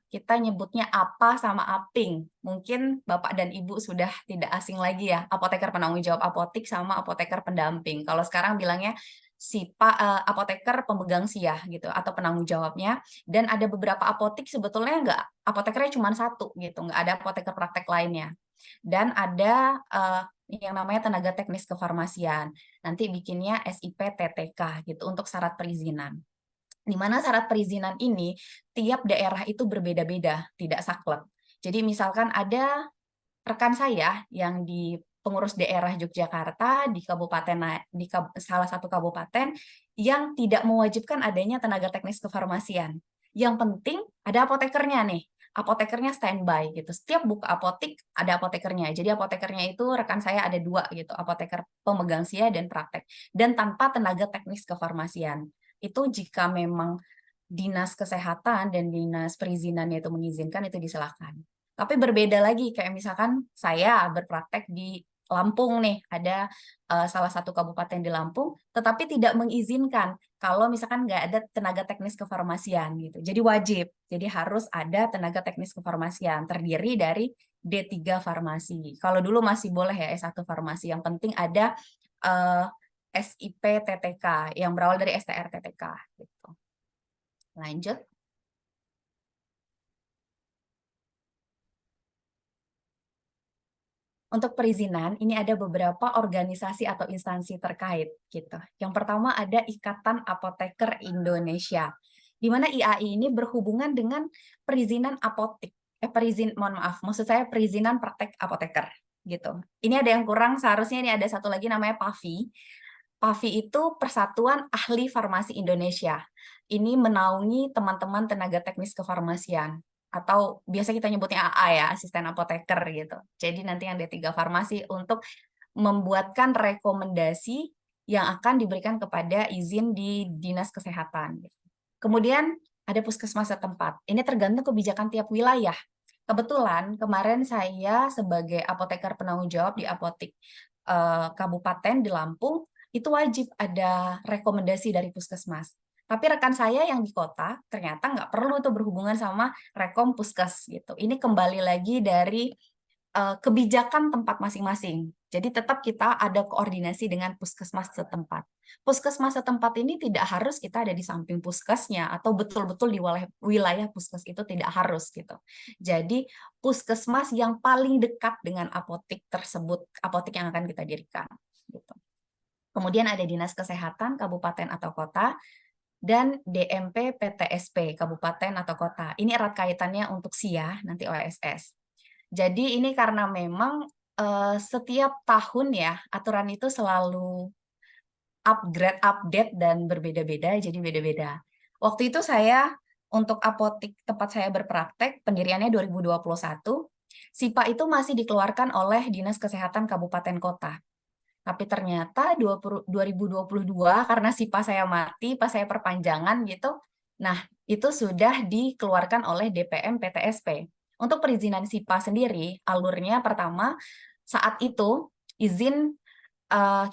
kita nyebutnya APA sama APING. Mungkin Bapak dan Ibu sudah tidak asing lagi ya, apoteker penanggung jawab apotik sama apoteker pendamping. Kalau sekarang bilangnya SIPA apoteker pemegang SIA gitu atau penanggung jawabnya. Dan ada beberapa apotik sebetulnya nggak apotekernya cuma 1 gitu, nggak ada apoteker praktek lainnya. Dan ada yang namanya tenaga teknis kefarmasian. Nanti bikinnya SIP TTK gitu untuk syarat perizinan. Di mana syarat perizinan ini tiap daerah itu berbeda-beda, tidak saklek. Jadi misalkan ada rekan saya yang di pengurus daerah Yogyakarta di kabupaten salah satu kabupaten yang tidak mewajibkan adanya tenaga teknis kefarmasian. Yang penting ada apotekernya nih. Apotekernya standby gitu. Setiap buka apotik ada apotekernya. Jadi apotekernya itu rekan saya ada 2 gitu, apoteker pemegang SIA dan praktek. Dan tanpa tenaga teknis kefarmasian. Itu jika memang dinas kesehatan dan dinas perizinannya itu mengizinkan itu disilahkan. Tapi berbeda lagi kayak misalkan saya berpraktek di Lampung nih, ada salah satu kabupaten di Lampung, tetapi tidak mengizinkan kalau misalkan nggak ada tenaga teknis kefarmasian gitu. Jadi wajib, jadi harus ada tenaga teknis kefarmasian terdiri dari D3 farmasi. Kalau dulu masih boleh ya S1 farmasi, yang penting ada SIP TTK yang berawal dari STR TTK gitu. Lanjut. Untuk perizinan, ini ada beberapa organisasi atau instansi terkait gitu. Yang pertama ada Ikatan Apoteker Indonesia, di mana IAI ini berhubungan dengan perizinan apotik. Maksud saya perizinan praktek apoteker gitu. Ini ada yang kurang, seharusnya ini ada satu lagi namanya PAVI. PAVI itu Persatuan Ahli Farmasi Indonesia. Ini menaungi teman-teman tenaga teknis kefarmasian. atau biasa kita nyebutnya AA ya, asisten apoteker gitu. Jadi nanti yang D3 farmasi untuk membuatkan rekomendasi yang akan diberikan kepada izin di dinas kesehatan. Kemudian ada puskesmas setempat. Ini tergantung kebijakan tiap wilayah. Kebetulan kemarin saya sebagai apoteker penanggung jawab di apotik kabupaten di Lampung, itu wajib ada rekomendasi dari puskesmas. Tapi rekan saya yang di kota ternyata nggak perlu tuh berhubungan sama rekom puskes gitu. Ini kembali lagi dari kebijakan tempat masing-masing. Jadi tetap kita ada koordinasi dengan puskesmas setempat. Puskesmas setempat ini tidak harus kita ada di samping puskesnya atau betul-betul di wilayah puskes itu tidak harus gitu. Jadi puskesmas yang paling dekat dengan apotik tersebut, apotik yang akan kita dirikan gitu. Kemudian ada Dinas Kesehatan Kabupaten atau Kota dan DMP PTSP Kabupaten atau Kota. Ini erat kaitannya untuk SIA, nanti OSS. Jadi ini karena memang setiap tahun ya aturan itu selalu update dan berbeda-beda, jadi beda-beda. Waktu itu saya untuk apotik tempat saya berpraktek, pendiriannya 2021, SIPA itu masih dikeluarkan oleh Dinas Kesehatan Kabupaten Kota. Tapi ternyata 2022 karena SIPA saya mati, pas saya perpanjangan gitu, nah itu sudah dikeluarkan oleh DPM PTSP. Untuk perizinan SIPA sendiri, alurnya pertama, saat itu izin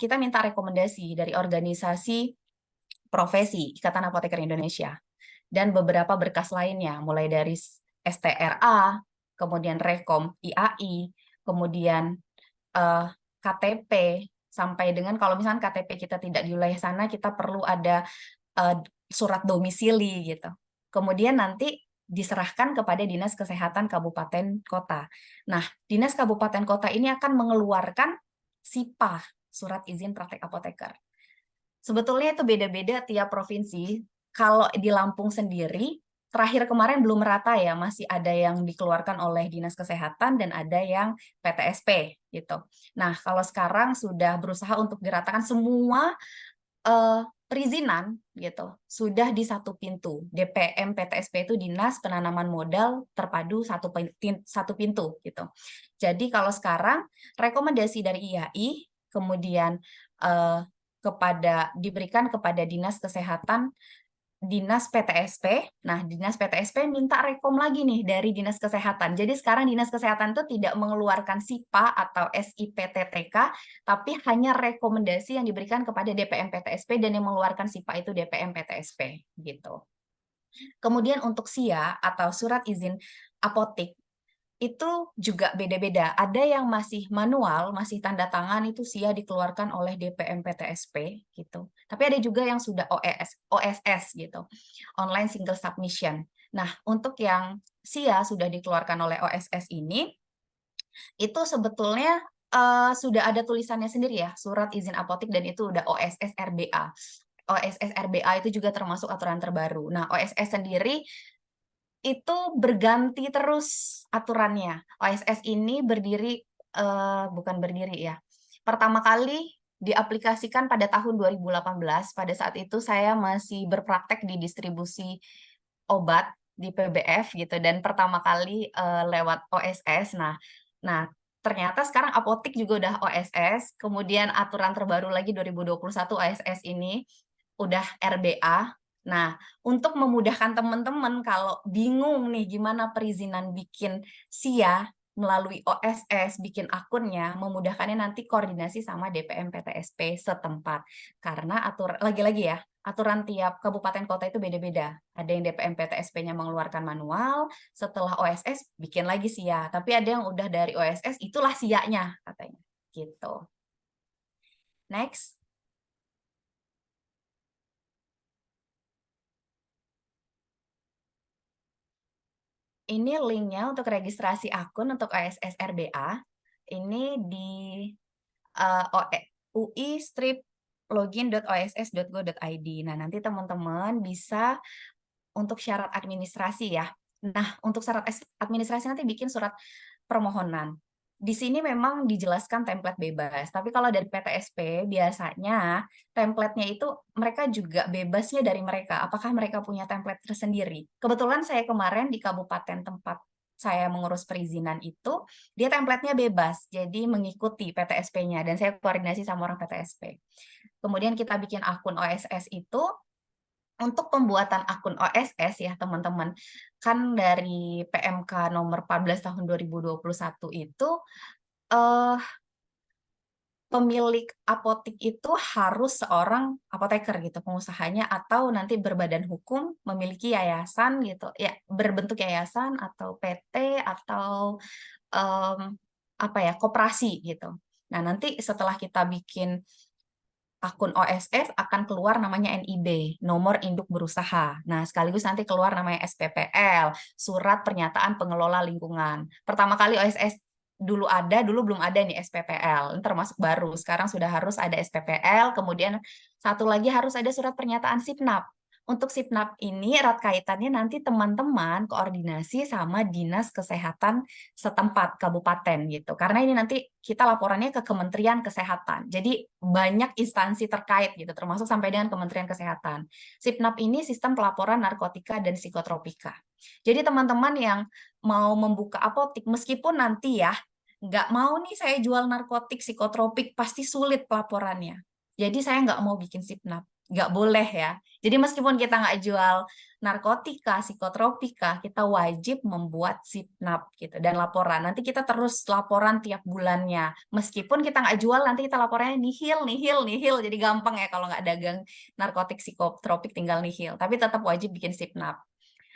kita minta rekomendasi dari organisasi profesi Ikatan Apoteker Indonesia dan beberapa berkas lainnya, mulai dari STRA, kemudian Rekom IAI, kemudian KTP, sampai dengan kalau misalnya KTP kita tidak di wilayah sana, kita perlu ada surat domisili gitu. Kemudian nanti diserahkan kepada Dinas Kesehatan Kabupaten Kota. Nah, Dinas Kabupaten Kota ini akan mengeluarkan SIPA, Surat Izin Praktek Apoteker. Sebetulnya itu beda-beda tiap provinsi. Kalau di Lampung sendiri, terakhir kemarin belum merata ya, masih ada yang dikeluarkan oleh Dinas Kesehatan dan ada yang PTSP gitu. Nah, kalau sekarang sudah berusaha untuk diratakan semua perizinan gitu sudah di satu pintu. DPM PTSP itu Dinas Penanaman Modal Terpadu satu pintu gitu. Jadi kalau sekarang rekomendasi dari IAI kemudian diberikan kepada Dinas Kesehatan, Dinas PTSP. Nah, Dinas PTSP minta rekom lagi nih dari Dinas Kesehatan. Jadi sekarang Dinas Kesehatan itu tidak mengeluarkan SIPA atau SIPTTK, tapi hanya rekomendasi yang diberikan kepada DPM PTSP dan yang mengeluarkan SIPA itu DPM PTSP gitu. Kemudian untuk SIA atau Surat Izin Apotik itu juga beda-beda. Ada yang masih manual, masih tanda tangan itu SIA dikeluarkan oleh DPM PTSP gitu. Tapi ada juga yang sudah OSS gitu, Online Single Submission. Nah, untuk yang SIA sudah dikeluarkan oleh OSS ini, itu sebetulnya sudah ada tulisannya sendiri ya, Surat Izin Apotik, dan itu udah OSS RBA. OSS RBA itu juga termasuk aturan terbaru. Nah, OSS sendiri itu berganti terus aturannya. OSS ini bukan berdiri ya. Pertama kali diaplikasikan pada tahun 2018. Pada saat itu saya masih berpraktek di distribusi obat di PBF gitu dan pertama kali lewat OSS. Nah, ternyata sekarang apotik juga udah OSS. Kemudian aturan terbaru lagi 2021 OSS ini udah RBA. Nah, untuk memudahkan teman-teman kalau bingung nih gimana perizinan bikin SIA melalui OSS, bikin akunnya, memudahkannya nanti koordinasi sama DPM PTSP setempat. Karena lagi-lagi ya, aturan tiap kabupaten kota itu beda-beda. Ada yang DPM PTSP-nya mengeluarkan manual, setelah OSS bikin lagi SIA. Tapi ada yang udah dari OSS, itulah SIA-nya katanya. Gitu. Next. Ini linknya untuk registrasi akun untuk OSS RBA. Ini di ui-login.oss.go.id. Nah, nanti teman-teman bisa untuk syarat administrasi ya. Nah, untuk syarat administrasi nanti bikin surat permohonan. di sini memang dijelaskan template bebas, tapi kalau dari PTSP biasanya template-nya itu mereka juga bebasnya dari mereka. Apakah mereka punya template tersendiri? Kebetulan saya kemarin di kabupaten tempat saya mengurus perizinan itu, dia template-nya bebas, jadi mengikuti PTSP-nya, dan saya koordinasi sama orang PTSP. Kemudian kita bikin akun OSS itu, untuk pembuatan akun OSS ya teman-teman, kan dari PMK nomor 14 tahun 2021 itu pemilik apotik itu harus seorang apoteker gitu pengusahanya, atau nanti berbadan hukum memiliki yayasan gitu ya, berbentuk yayasan atau PT atau apa ya, koperasi gitu. Nah, nanti setelah kita bikin akun OSS akan keluar namanya NIB, nomor induk berusaha. Nah, sekaligus nanti keluar namanya SPPL, surat pernyataan pengelola lingkungan. Pertama kali OSS dulu belum ada nih SPPL, ini termasuk baru. Sekarang sudah harus ada SPPL, kemudian satu lagi harus ada surat pernyataan SIPNAP. Untuk SIPNAP ini erat kaitannya nanti teman-teman koordinasi sama Dinas Kesehatan setempat kabupaten gitu. Karena ini nanti kita laporannya ke Kementerian Kesehatan. Jadi banyak instansi terkait gitu, termasuk sampai dengan Kementerian Kesehatan. SIPNAP ini sistem pelaporan narkotika dan psikotropika. Jadi teman-teman yang mau membuka apotik, meskipun nanti ya nggak mau nih saya jual narkotik, psikotropik, pasti sulit pelaporannya. Jadi saya nggak mau bikin SIPNAP. Nggak boleh ya. Jadi meskipun kita nggak jual narkotika, psikotropika, kita wajib membuat SIPNAP gitu dan laporan. Nanti kita terus laporan tiap bulannya. Meskipun kita nggak jual, nanti kita laporannya nihil, nihil, nihil. Jadi gampang ya kalau nggak dagang narkotik, psikotropik tinggal nihil. Tapi tetap wajib bikin SIPNAP.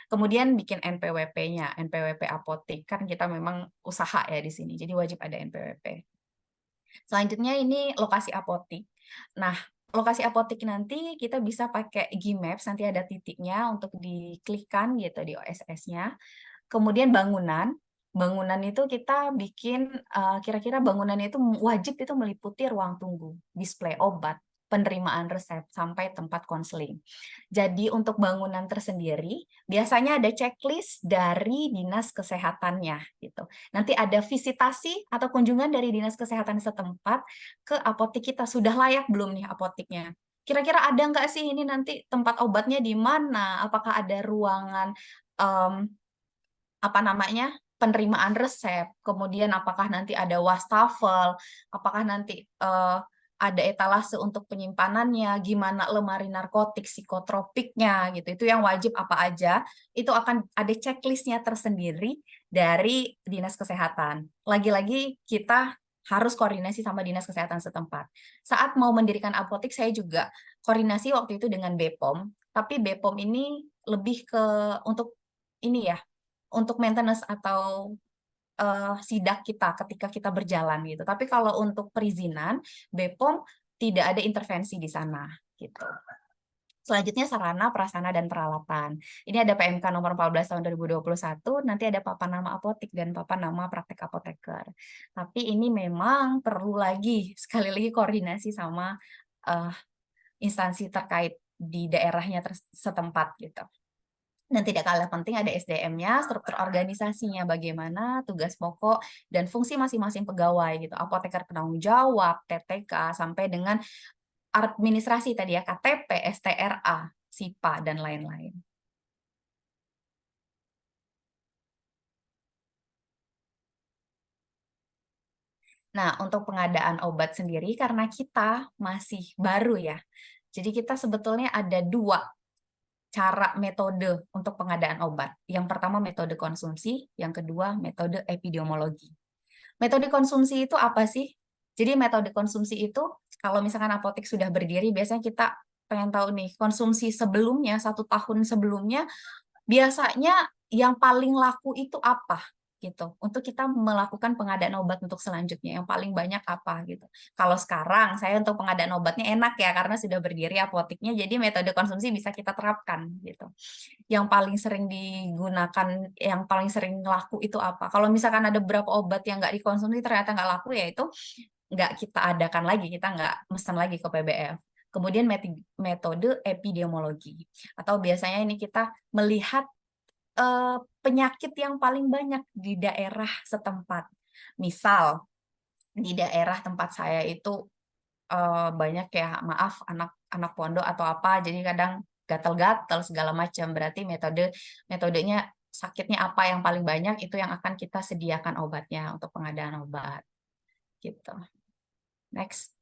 Kemudian bikin NPWP-nya, NPWP apotik. Kan kita memang usaha ya di sini, jadi wajib ada NPWP. Selanjutnya ini lokasi apotik. Nah, lokasi apotik nanti kita bisa pakai Gmaps, nanti ada titiknya untuk diklikkan gitu di OSS-nya. Kemudian bangunan. Bangunan itu kita bikin kira-kira bangunan itu wajib itu meliputi ruang tunggu, display obat, penerimaan resep, sampai tempat konseling. Jadi untuk bangunan tersendiri, biasanya ada checklist dari Dinas Kesehatannya gitu. Nanti ada visitasi atau kunjungan dari Dinas Kesehatan setempat ke apotik kita. Sudah layak belum nih apotiknya? Kira-kira ada nggak sih ini nanti tempat obatnya di mana? Apakah ada ruangan apa namanya, penerimaan resep, kemudian apakah nanti ada wastafel, apakah nanti ada etalase untuk penyimpanannya, gimana lemari narkotik, psikotropiknya gitu. Itu yang wajib apa aja, itu akan ada checklistnya tersendiri dari Dinas Kesehatan. Lagi-lagi kita harus koordinasi sama Dinas Kesehatan setempat. Saat mau mendirikan apotik, saya juga koordinasi waktu itu dengan BPOM, tapi BPOM ini lebih ke untuk ini ya, untuk maintenance atau sidak kita ketika kita berjalan gitu. Tapi kalau untuk perizinan, BPOM tidak ada intervensi di sana gitu. Selanjutnya sarana, prasarana, dan peralatan. Ini ada PMK nomor 14 tahun 2021, nanti ada papan nama apotik dan papan nama praktek apoteker. Tapi ini memang perlu lagi, sekali lagi koordinasi sama instansi terkait di daerahnya setempat gitu. Dan tidak kalah penting ada SDM-nya, struktur organisasinya bagaimana, tugas pokok, dan fungsi masing-masing pegawai gitu. Apoteker penanggung jawab, TTK, sampai dengan administrasi tadi ya, KTP, STRA, SIPA, dan lain-lain. Nah, untuk pengadaan obat sendiri, karena kita masih baru ya, jadi kita sebetulnya ada dua cara metode untuk pengadaan obat. Yang pertama metode konsumsi, yang kedua metode epidemiologi. Metode konsumsi itu apa sih? Jadi metode konsumsi itu, kalau misalkan apotek sudah berdiri, biasanya kita pengen tahu nih, konsumsi sebelumnya, 1 tahun sebelumnya, biasanya yang paling laku itu apa? Gitu. Untuk kita melakukan pengadaan obat untuk selanjutnya, yang paling banyak apa gitu. Kalau sekarang saya untuk pengadaan obatnya enak ya, karena sudah berdiri apoteknya, jadi metode konsumsi bisa kita terapkan gitu. Yang paling sering digunakan, yang paling sering laku itu apa? Kalau misalkan ada beberapa obat yang nggak dikonsumsi ternyata nggak laku, ya itu nggak kita adakan lagi, kita nggak mesen lagi ke PBF. Kemudian metode epidemiologi, atau biasanya ini kita melihat penyakit yang paling banyak di daerah setempat. Misal di daerah tempat saya itu banyak ya, maaf, anak pondok atau apa, jadi kadang gatal-gatal segala macam. Berarti metodenya sakitnya apa yang paling banyak, itu yang akan kita sediakan obatnya untuk pengadaan obat. Gitu. Next.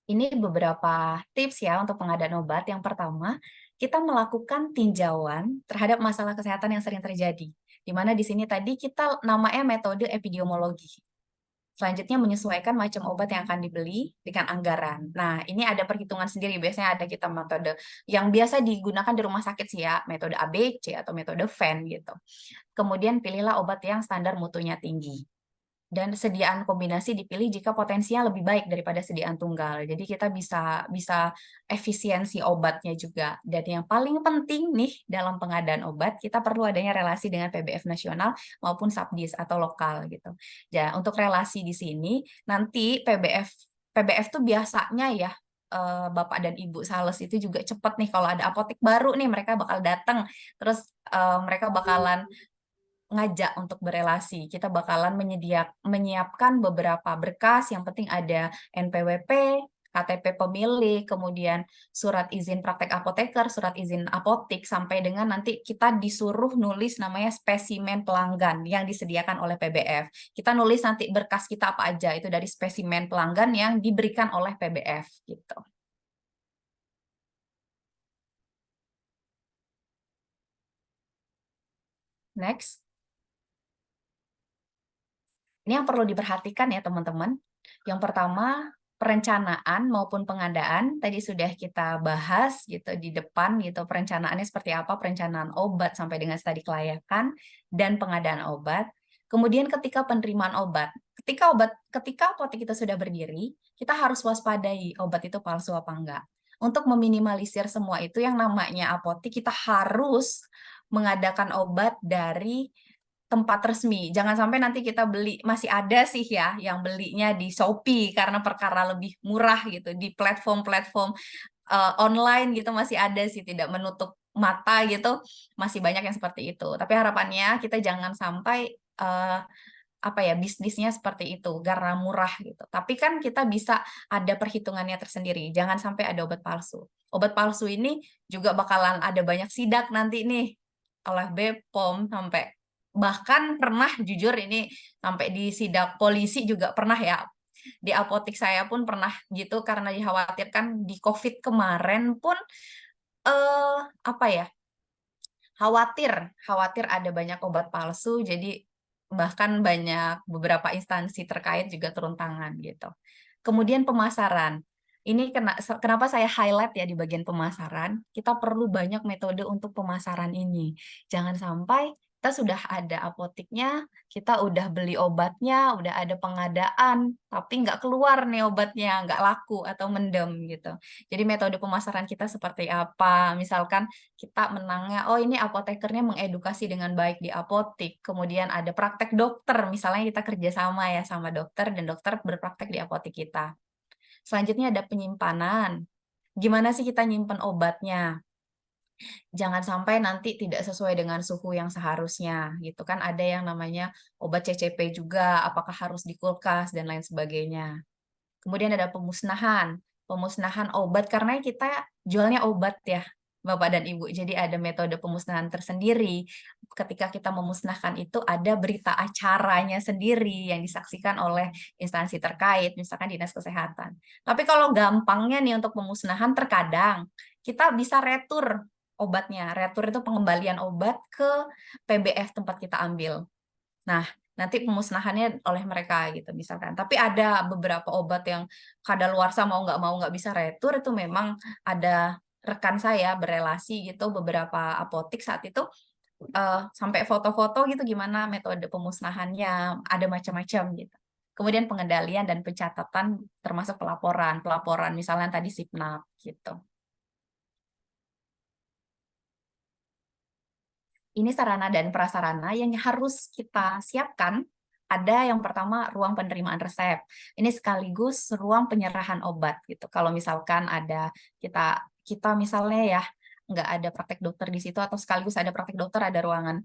Ini beberapa tips ya untuk pengadaan obat. Yang pertama, kita melakukan tinjauan terhadap masalah kesehatan yang sering terjadi. Di mana di sini tadi kita namanya metode epidemiologi. Selanjutnya menyesuaikan macam obat yang akan dibeli dengan anggaran. Nah, ini ada perhitungan sendiri. Biasanya ada kita metode yang biasa digunakan di rumah sakit sih ya, metode ABC atau metode Venn gitu. Kemudian pilihlah obat yang standar mutunya tinggi. Dan sediaan kombinasi dipilih jika potensinya lebih baik daripada sediaan tunggal. Jadi kita bisa efisiensi obatnya juga. Dan yang paling penting nih dalam pengadaan obat, kita perlu adanya relasi dengan PBF nasional maupun Subdis atau lokal gitu. Ya, untuk relasi di sini nanti PBF tuh biasanya ya Bapak dan Ibu sales itu juga cepat nih kalau ada apotek baru nih mereka bakal datang, terus mereka bakalan ngajak untuk berelasi. Kita bakalan menyiapkan beberapa berkas, yang penting ada NPWP, KTP pemilik, kemudian surat izin praktek apoteker, surat izin apotik, sampai dengan nanti kita disuruh nulis namanya spesimen pelanggan yang disediakan oleh PBF. Kita nulis nanti berkas kita apa aja, itu dari spesimen pelanggan yang diberikan oleh PBF gitu. Next. Ini yang perlu diperhatikan ya teman-teman. Yang pertama, perencanaan maupun pengadaan tadi sudah kita bahas gitu di depan gitu, perencanaannya seperti apa, perencanaan obat sampai dengan studi kelayakan dan pengadaan obat. Kemudian ketika penerimaan obat, ketika apotek kita sudah berdiri, kita harus waspadai obat itu palsu apa enggak. Untuk meminimalisir semua itu, yang namanya apotek kita harus mengadakan obat dari tempat resmi. Jangan sampai nanti kita beli, masih ada sih ya yang belinya di Shopee karena perkara lebih murah gitu, di platform-platform online gitu masih ada sih, tidak menutup mata gitu, masih banyak yang seperti itu. Tapi harapannya kita jangan sampai apa ya, bisnisnya seperti itu karena murah gitu. Tapi kan kita bisa ada perhitungannya tersendiri. Jangan sampai ada obat palsu. Obat palsu ini juga bakalan ada banyak sidak nanti nih oleh BPOM, sampai bahkan pernah, jujur ini sampai di sidak polisi juga pernah ya. Di apotek saya pun pernah gitu karena dikhawatirkan di COVID kemarin pun apa ya? Khawatir ada banyak obat palsu, jadi bahkan banyak beberapa instansi terkait juga turun tangan gitu. Kemudian pemasaran. Ini kenapa saya highlight ya di bagian pemasaran, kita perlu banyak metode untuk pemasaran ini. Jangan sampai kita sudah ada apoteknya, kita udah beli obatnya, udah ada pengadaan, tapi nggak keluar nih obatnya, nggak laku atau mendem gitu. Jadi metode pemasaran kita seperti apa? Misalkan kita menangnya, oh ini apotekernya mengedukasi dengan baik di apotek, kemudian ada praktek dokter, misalnya kita kerjasama ya sama dokter, dan dokter berpraktek di apotek kita. Selanjutnya ada penyimpanan. Gimana sih kita nyimpen obatnya? Jangan sampai nanti tidak sesuai dengan suhu yang seharusnya, gitu kan. Ada yang namanya obat CCP juga, apakah harus di kulkas dan lain sebagainya. Kemudian ada pemusnahan. Pemusnahan obat, karena kita jualnya obat ya, Bapak dan Ibu. Jadi ada metode pemusnahan tersendiri. Ketika kita memusnahkan itu ada berita acaranya sendiri yang disaksikan oleh instansi terkait, misalkan Dinas Kesehatan. Tapi kalau gampangnya nih untuk pemusnahan, terkadang kita bisa retur obatnya. Retur itu pengembalian obat ke PBF tempat kita ambil. Nah, nanti pemusnahannya oleh mereka gitu misalkan. Tapi ada beberapa obat yang kadaluarsa mau nggak bisa retur, itu memang ada rekan saya berelasi gitu, beberapa apotek saat itu sampai foto-foto gitu gimana metode pemusnahannya, ada macam-macam gitu. Kemudian pengendalian dan pencatatan termasuk pelaporan misalnya tadi SIPNAP gitu. Ini sarana dan prasarana yang harus kita siapkan. Ada yang pertama ruang penerimaan resep. Ini sekaligus ruang penyerahan obat gitu. Kalau misalkan ada kita misalnya ya nggak ada praktek dokter di situ, atau sekaligus ada praktek dokter, ada ruangan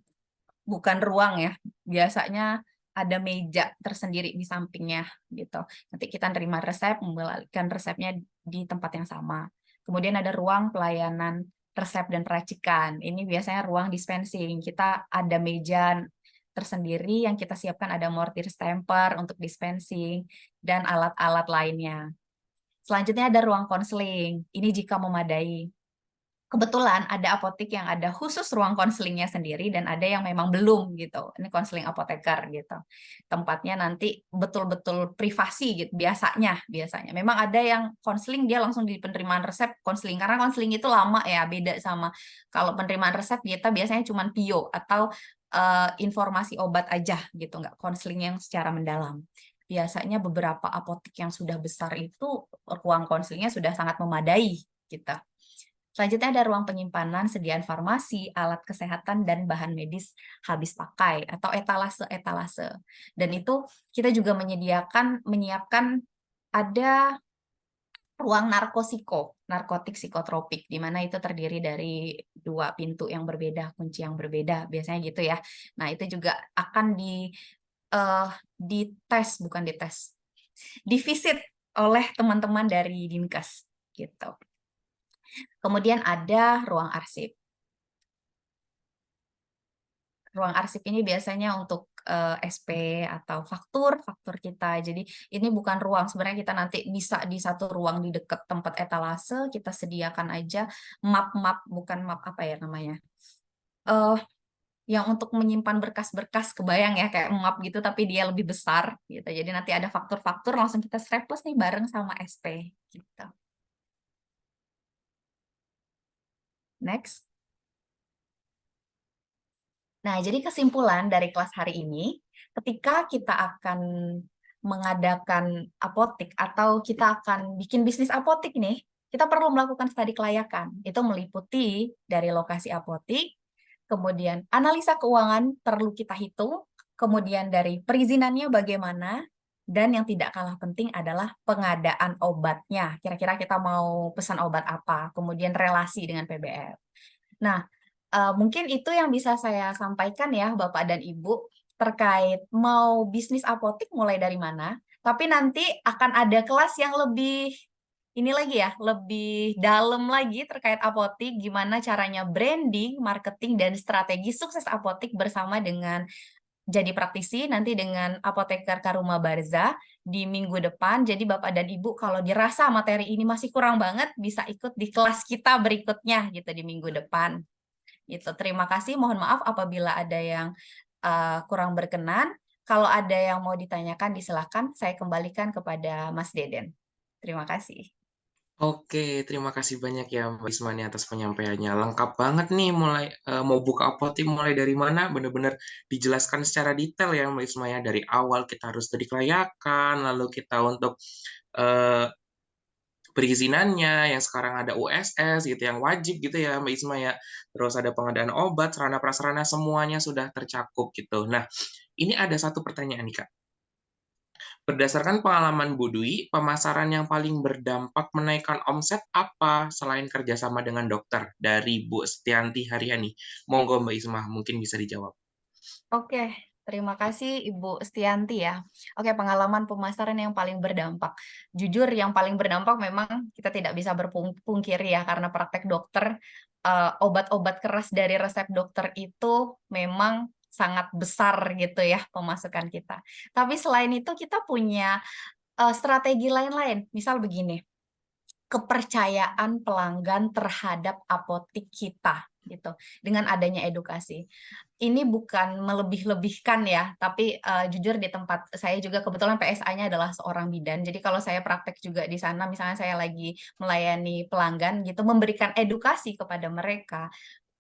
bukan ruang ya. Biasanya ada meja tersendiri di sampingnya gitu. Nanti kita nerima resep, membalikkan resepnya di tempat yang sama. Kemudian ada ruang pelayanan resep dan racikan. Ini biasanya ruang dispensing. Kita ada meja tersendiri yang kita siapkan, ada mortir stamper untuk dispensing dan alat-alat lainnya. Selanjutnya ada ruang konseling. Ini jika memadai. Kebetulan ada apotek yang ada khusus ruang konselingnya sendiri dan ada yang memang belum gitu. Ini konseling apoteker gitu. Tempatnya nanti betul-betul privasi gitu biasanya. Memang ada yang konseling dia langsung di penerimaan resep konseling karena konseling itu lama ya, beda sama kalau penerimaan resep kita biasanya cuma PIO atau informasi obat aja gitu, nggak konseling yang secara mendalam. Biasanya beberapa apotek yang sudah besar itu ruang konselingnya sudah sangat memadai gitu. Selanjutnya ada ruang penyimpanan, sediaan farmasi, alat kesehatan, dan bahan medis habis pakai atau etalase-etalase. Dan itu kita juga menyiapkan ada ruang narkotik psikotropik, di mana itu terdiri dari 2 pintu yang berbeda, kunci yang berbeda, biasanya gitu ya. Nah, itu juga akan divisit oleh teman-teman dari Dinkes gitu. Kemudian ada ruang arsip. Ruang arsip ini biasanya untuk SP atau faktur kita. Jadi ini bukan ruang, sebenarnya kita nanti bisa di satu ruang di dekat tempat etalase, kita sediakan aja map, bukan map apa ya namanya, yang untuk menyimpan berkas-berkas, kebayang ya kayak map gitu, tapi dia lebih besar gitu. Jadi nanti ada faktur-faktur, langsung kita straples nih bareng sama SP gitu. Next. Nah, jadi kesimpulan dari kelas hari ini, ketika kita akan mengadakan apotik atau kita akan bikin bisnis apotik nih, kita perlu melakukan studi kelayakan. Itu meliputi dari lokasi apotik, kemudian analisa keuangan perlu kita hitung, kemudian dari perizinannya bagaimana, dan yang tidak kalah penting adalah pengadaan obatnya. Kira-kira kita mau pesan obat apa, kemudian relasi dengan PBL. Nah, mungkin itu yang bisa saya sampaikan ya Bapak dan Ibu terkait mau bisnis apotik mulai dari mana. Tapi nanti akan ada kelas yang lebih ini lagi ya, lebih dalam lagi terkait apotik, gimana caranya branding, marketing, dan strategi sukses apotik bersama dengan jadi praktisi nanti dengan apoteker Karuma Barza di minggu depan. Jadi Bapak dan Ibu kalau dirasa materi ini masih kurang banget bisa ikut di kelas kita berikutnya gitu di minggu depan. Gitu. Terima kasih. Mohon maaf apabila ada yang kurang berkenan. Kalau ada yang mau ditanyakan, disilahkan. Saya kembalikan kepada Mas Deden. Terima kasih. Oke, terima kasih banyak ya Mbak Ismani atas penyampaiannya. Lengkap banget nih mulai mau buka apotik mulai dari mana, benar-benar dijelaskan secara detail ya Mbak Ismaya. Dari awal kita harus studi kelayakan, lalu kita untuk eh, perizinannya, yang sekarang ada USS gitu, yang wajib gitu ya Mbak Isma ya. Terus ada pengadaan obat, sarana prasarana semuanya sudah tercakup gitu. Nah, ini ada satu pertanyaan nih Kak. Berdasarkan pengalaman Bu Dwi, pemasaran yang paling berdampak menaikkan omset apa selain kerjasama dengan dokter dari Bu Setianti Haryani? Monggo Mbak Isma, mungkin bisa dijawab. Oke, terima kasih Ibu Stianti ya. Oke, pengalaman pemasaran yang paling berdampak. Jujur yang paling berdampak memang kita tidak bisa berpungkiri ya, karena praktek dokter, obat-obat keras dari resep dokter itu memang sangat besar gitu ya pemasukan kita. Tapi selain itu kita punya strategi lain-lain. Misal begini, kepercayaan pelanggan terhadap apotik kita gitu dengan adanya edukasi. Ini bukan melebih-lebihkan ya, tapi jujur di tempat saya juga kebetulan PSA-nya adalah seorang bidan. Jadi kalau saya praktek juga di sana, misalnya saya lagi melayani pelanggan gitu, memberikan edukasi kepada mereka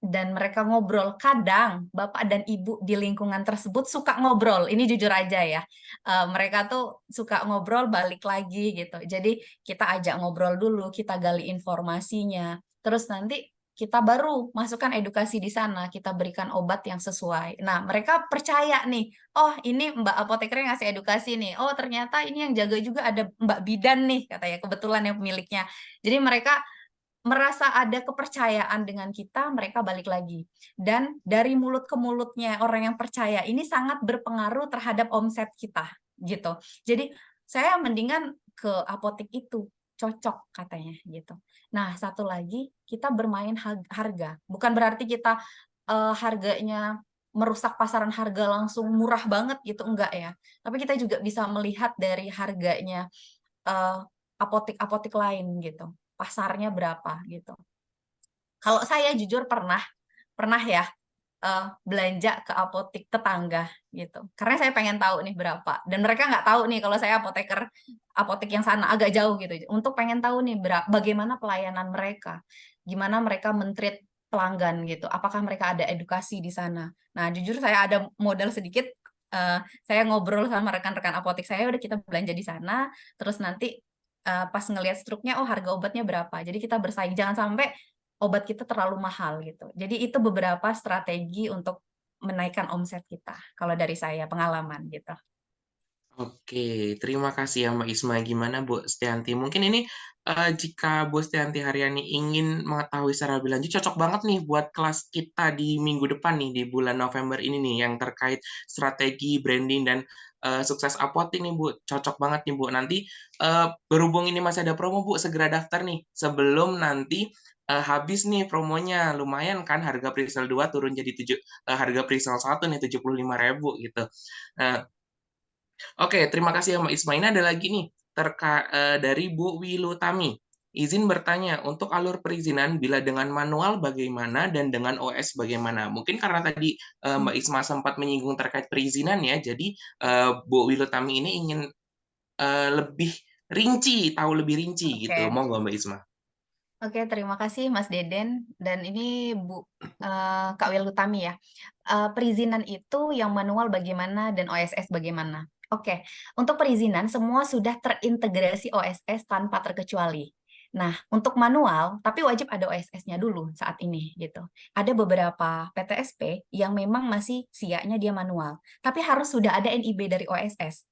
dan mereka ngobrol. Kadang bapak dan ibu di lingkungan tersebut suka ngobrol. Ini jujur aja ya. Mereka tuh suka ngobrol balik lagi gitu. Jadi kita ajak ngobrol dulu, kita gali informasinya. Terus nanti kita baru masukkan edukasi di sana, kita berikan obat yang sesuai. Nah, mereka percaya nih, oh ini Mbak apoteker yang ngasih edukasi nih. Oh ternyata ini yang jaga juga ada Mbak bidan nih, katanya kebetulan yang pemiliknya. Jadi mereka merasa ada kepercayaan dengan kita, mereka balik lagi. Dan dari mulut ke mulutnya orang yang percaya ini sangat berpengaruh terhadap omset kita, gitu. Jadi saya mendingan ke apotek itu, cocok katanya gitu. Nah, satu lagi kita bermain harga. Bukan berarti kita harganya merusak pasaran harga langsung murah banget gitu, enggak ya. Tapi kita juga bisa melihat dari harganya apotek-apotek lain gitu, pasarnya berapa gitu. Kalau saya jujur pernah ya belanja ke apotek tetangga gitu, karena saya pengen tahu nih berapa, dan mereka nggak tahu nih kalau saya apotek yang sana agak jauh gitu, untuk pengen tahu nih bagaimana pelayanan mereka, gimana mereka men-treat pelanggan gitu, apakah mereka ada edukasi di sana. Nah, jujur saya ada modal sedikit, saya ngobrol sama rekan-rekan apotek saya, udah kita belanja di sana, terus nanti pas ngelihat struknya, oh harga obatnya berapa, jadi kita bersaing, jangan sampai obat kita terlalu mahal gitu. Jadi itu beberapa strategi untuk menaikkan omset kita, kalau dari saya pengalaman gitu. Oke, terima kasih ya Mbak Isma. Gimana Bu Setianti? Mungkin ini jika Bu Setianti Haryani ingin mengetahui secara lebih lanjut, cocok banget nih buat kelas kita di minggu depan nih, di bulan November ini nih, yang terkait strategi branding dan sukses apotek nih Bu. Cocok banget nih Bu. Nanti berhubung ini masih ada promo Bu, segera daftar nih sebelum nanti habis nih promonya. Lumayan kan harga presale 2 turun jadi harga presale 1 nih 75.000 gitu. Nah, oke, terima kasih ya Mbak Isma. Ini ada lagi nih dari Bu Wilutami. Izin bertanya, untuk alur perizinan bila dengan manual bagaimana dan dengan OS bagaimana? Mungkin karena tadi Mbak Isma sempat menyinggung terkait perizinan ya, jadi Bu Wilutami ini ingin lebih rinci, tahu lebih rinci gitu. Oke. Monggo Mbak Isma. Oke, terima kasih Mas Deden. Dan ini Kak Wilutami ya. Perizinan itu yang manual bagaimana dan OSS bagaimana? Oke, untuk perizinan semua sudah terintegrasi OSS tanpa terkecuali. Nah, untuk manual, tapi wajib ada OSS-nya dulu saat ini gitu. Ada beberapa PTSP yang memang masih siaknya dia manual, tapi harus sudah ada NIB dari OSS.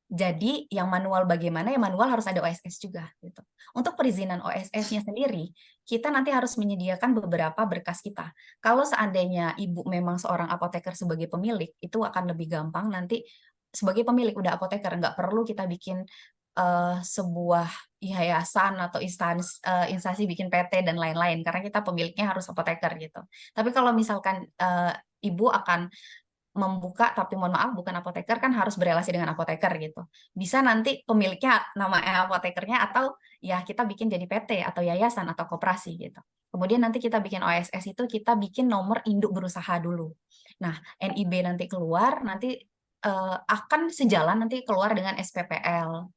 Jadi yang manual bagaimana, yang manual harus ada OSS juga gitu. Untuk perizinan OSS-nya sendiri, kita nanti harus menyediakan beberapa berkas kita. Kalau seandainya Ibu memang seorang apoteker sebagai pemilik, itu akan lebih gampang nanti sebagai pemilik udah apoteker, nggak perlu kita bikin sebuah yayasan atau instansi bikin PT dan lain-lain, karena kita pemiliknya harus apoteker gitu. Tapi kalau misalkan Ibu akan membuka, tapi mohon maaf bukan apoteker, kan harus berelasi dengan apoteker gitu. Bisa nanti pemiliknya nama apotekernya, atau ya kita bikin jadi PT atau yayasan atau koperasi gitu. Kemudian nanti kita bikin OSS, itu kita bikin nomor induk berusaha dulu. Nah, NIB nanti keluar, nanti akan sejalan nanti keluar dengan SPPL.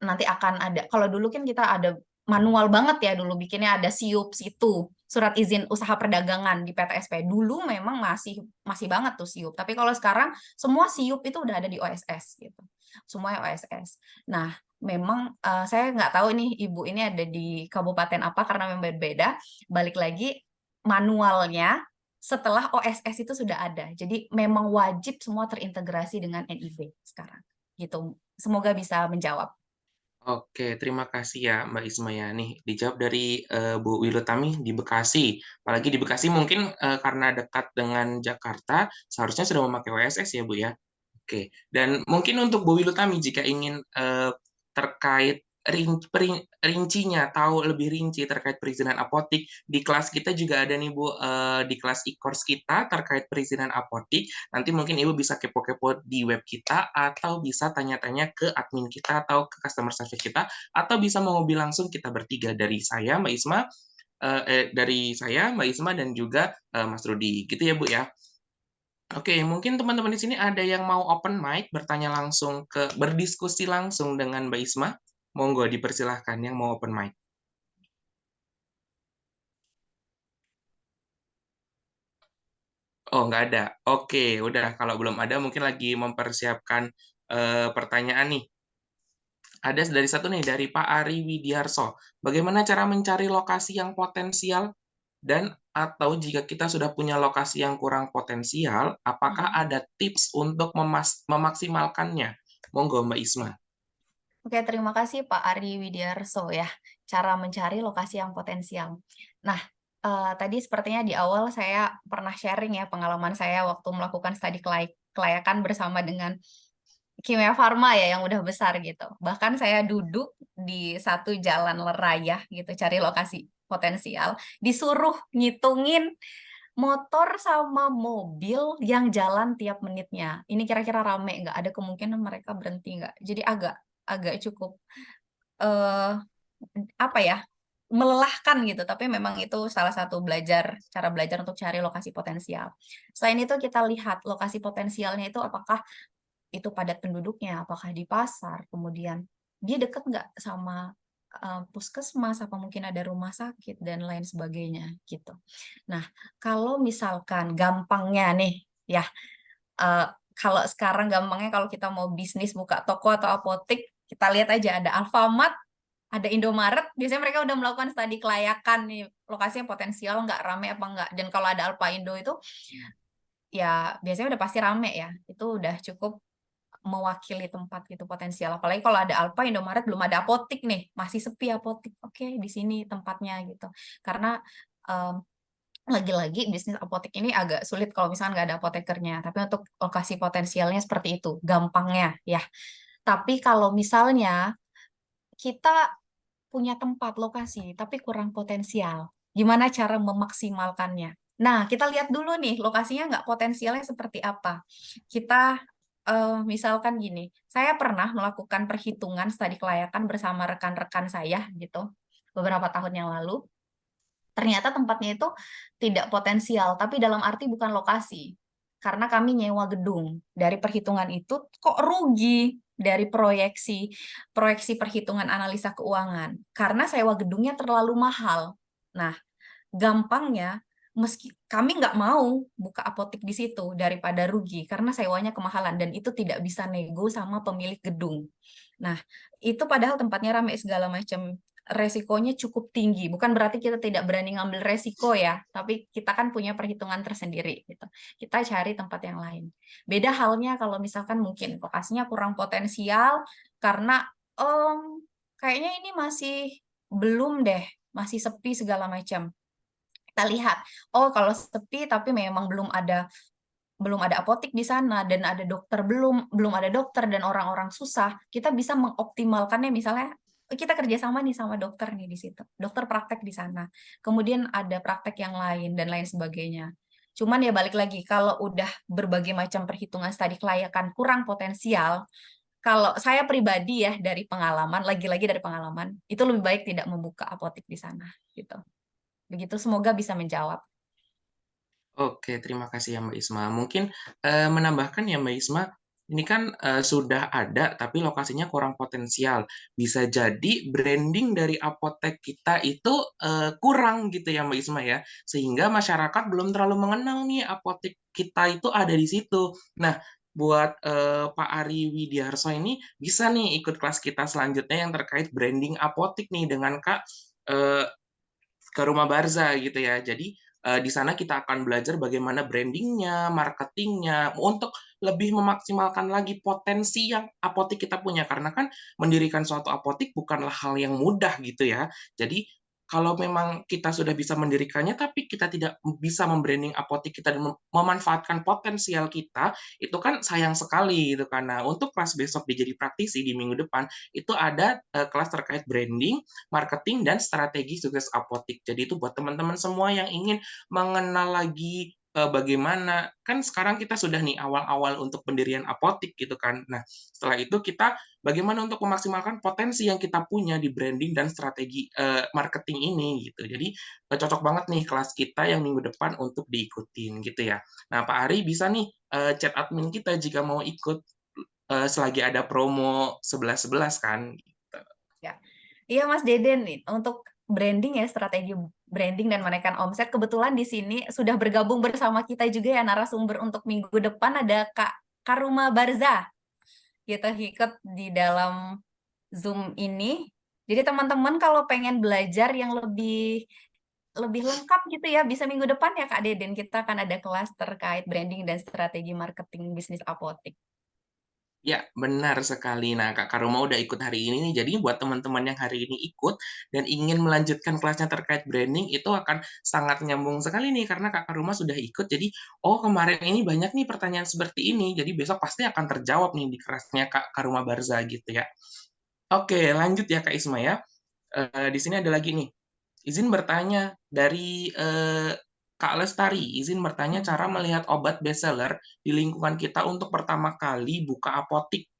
Nanti akan ada, kalau dulu kan kita ada manual banget ya, dulu bikinnya ada SIUP situ, surat izin usaha perdagangan di PTSP. Dulu memang masih banget tuh SIUP, tapi kalau sekarang semua SIUP itu udah ada di OSS gitu. Semuanya OSS. Nah, memang saya nggak tahu nih Ibu ini ada di kabupaten apa, karena memang berbeda. Balik lagi, manualnya setelah OSS itu sudah ada. Jadi memang wajib semua terintegrasi dengan NIB sekarang. Gitu. Semoga bisa menjawab. Oke, terima kasih ya Mbak Isma ya. Nih, dijawab dari Bu Wilutami di Bekasi. Apalagi di Bekasi mungkin karena dekat dengan Jakarta, seharusnya sudah memakai WSS ya Bu ya. Oke, dan mungkin untuk Bu Wilutami jika ingin terkait rincinya, tahu lebih rinci terkait perizinan apotik, di kelas kita juga ada nih Bu, di kelas e-course kita terkait perizinan apotik. Nanti mungkin Ibu bisa kepo-kepo di web kita, atau bisa tanya-tanya ke admin kita atau ke customer service kita, atau bisa menghubungi langsung kita bertiga, dari saya, Mbak Isma, Mbak Isma, dan juga Mas Rudi. Gitu ya Bu ya. Oke, mungkin teman-teman di sini ada yang mau open mic, berdiskusi langsung dengan Mbak Isma. Monggo dipersilahkan yang mau open mic. Oh, nggak ada. Oke, udah. Kalau belum ada, mungkin lagi mempersiapkan pertanyaan nih. Ada dari satu nih, dari Pak Ari Widiarso. Bagaimana cara mencari lokasi yang potensial, dan atau jika kita sudah punya lokasi yang kurang potensial, apakah ada tips untuk memaksimalkannya? Monggo Mbak Isma. Oke, terima kasih Pak Ari Widiarso ya. cara mencari lokasi yang potensial. Nah, tadi sepertinya di awal saya pernah sharing ya pengalaman saya waktu melakukan studi kelayakan bersama dengan Kimia Farma ya yang udah besar gitu. Bahkan saya duduk di satu jalan raya gitu cari lokasi potensial, disuruh ngitungin motor sama mobil yang jalan tiap menitnya. Ini kira-kira rame nggak? Ada kemungkinan mereka berhenti nggak? Jadi agak agak cukup eh apa ya, melelahkan gitu. Tapi memang itu salah satu cara belajar untuk cari lokasi potensial. Selain itu kita lihat lokasi potensialnya itu apakah itu padat penduduknya, apakah di pasar, kemudian dia dekat nggak sama puskesmas, apa mungkin ada rumah sakit dan lain sebagainya gitu. Nah, kalau misalkan gampangnya nih, ya eh, kalau sekarang gampangnya kalau kita mau bisnis buka toko atau apotek, kita lihat aja ada Alfamart, ada Indomaret, biasanya mereka udah melakukan studi kelayakan nih, lokasinya potensial nggak, rame apa nggak. Dan kalau ada Alfaindo itu ya biasanya udah pasti rame ya, itu udah cukup mewakili tempat gitu potensial. Apalagi kalau ada Alfa, Indomaret belum ada apotik nih, masih sepi apotik. Oke, di sini tempatnya gitu. Karena em, lagi-lagi bisnis apotek ini agak sulit kalau misalnya nggak ada apotekernya. Tapi untuk lokasi potensialnya seperti itu, gampangnya ya. Tapi kalau misalnya kita punya tempat lokasi tapi kurang potensial, gimana cara memaksimalkannya? Nah, kita lihat dulu nih lokasinya nggak potensialnya seperti apa. Kita misalkan gini, saya pernah melakukan perhitungan studi kelayakan bersama rekan-rekan saya gitu beberapa tahun yang lalu. Ternyata tempatnya itu tidak potensial, tapi dalam arti bukan lokasi. Karena kami nyewa gedung. Dari perhitungan itu kok rugi dari proyeksi proyeksi perhitungan analisa keuangan. Karena sewa gedungnya terlalu mahal. Nah, gampangnya meski kami nggak mau buka apotek di situ daripada rugi karena sewanya kemahalan dan itu tidak bisa nego sama pemilik gedung. Nah, itu padahal tempatnya ramai segala macam, resikonya cukup tinggi. Bukan berarti kita tidak berani ngambil resiko ya, tapi kita kan punya perhitungan tersendiri gitu. Kita cari tempat yang lain. Beda halnya kalau misalkan mungkin lokasinya kurang potensial karena kayaknya ini masih belum deh, masih sepi segala macam. Kita lihat, oh kalau sepi tapi memang belum ada apotek di sana dan ada dokter belum ada dokter dan orang-orang susah, kita bisa mengoptimalkannya misalnya kita kerjasama nih sama dokter nih di situ, dokter praktek di sana, kemudian ada praktek yang lain dan lain sebagainya. Cuman ya balik lagi, kalau udah berbagai macam perhitungan studi kelayakan kurang potensial, kalau saya pribadi ya dari pengalaman, lagi-lagi dari pengalaman, itu lebih baik tidak membuka apotek di sana gitu. Begitu, semoga bisa menjawab. Oke, terima kasih ya Mbak Isma. Mungkin menambahkan ya Mbak Isma, ini kan sudah ada tapi lokasinya kurang potensial. Bisa jadi branding dari apotek kita itu kurang gitu ya Mbak Isma ya. Sehingga masyarakat belum terlalu mengenal nih apotek kita itu ada di situ. Nah, buat Pak Ari Widiarso ini bisa nih ikut kelas kita selanjutnya yang terkait branding apotek nih dengan Kak eh, ke Rumah Barza gitu ya. Jadi di sana kita akan belajar bagaimana brandingnya, marketingnya, untuk lebih memaksimalkan lagi potensi yang apotik kita punya. Karena kan mendirikan suatu apotik bukanlah hal yang mudah gitu ya. Jadi kalau memang kita sudah bisa mendirikannya, tapi kita tidak bisa membranding apotik kita dan memanfaatkan potensial kita, itu kan sayang sekali gitu. Karena untuk kelas besok di Jadi Praktisi di minggu depan, itu ada kelas terkait branding, marketing, dan strategi sukses apotik. Jadi itu buat teman-teman semua yang ingin mengenal lagi bagaimana, kan sekarang kita sudah nih awal-awal untuk pendirian apotik gitu kan. Nah, setelah itu kita bagaimana untuk memaksimalkan potensi yang kita punya di branding dan strategi marketing ini gitu. Jadi cocok banget nih kelas kita yang minggu depan untuk diikutin gitu ya. Nah, Pak Ari bisa nih chat admin kita jika mau ikut selagi ada promo 11-11 kan. Gitu. Ya. Iya Mas Deden nih, untuk branding ya, strategi branding dan menaikkan omset, kebetulan di sini sudah bergabung bersama kita juga ya narasumber untuk minggu depan ada Kak Karuma Barza. Kita ikut di dalam Zoom ini. Jadi teman-teman kalau pengen belajar yang lebih lebih lengkap gitu ya, bisa minggu depan ya Kak Deden, kita akan ada kelas terkait branding dan strategi marketing bisnis apotek. Ya, benar sekali. Nah, Kak Karuma udah ikut hari ini nih, jadi buat teman-teman yang hari ini ikut dan ingin melanjutkan kelasnya terkait branding, itu akan sangat nyambung sekali nih, karena Kak Karuma sudah ikut, jadi, oh kemarin ini banyak nih pertanyaan seperti ini, jadi besok pasti akan terjawab nih di kelasnya Kak Karuma Barza gitu ya. Oke, lanjut ya Kak Isma ya. Di sini ada lagi nih, izin bertanya dari Kak Lestari, izin bertanya cara melihat obat bestseller di lingkungan kita untuk pertama kali buka apotik.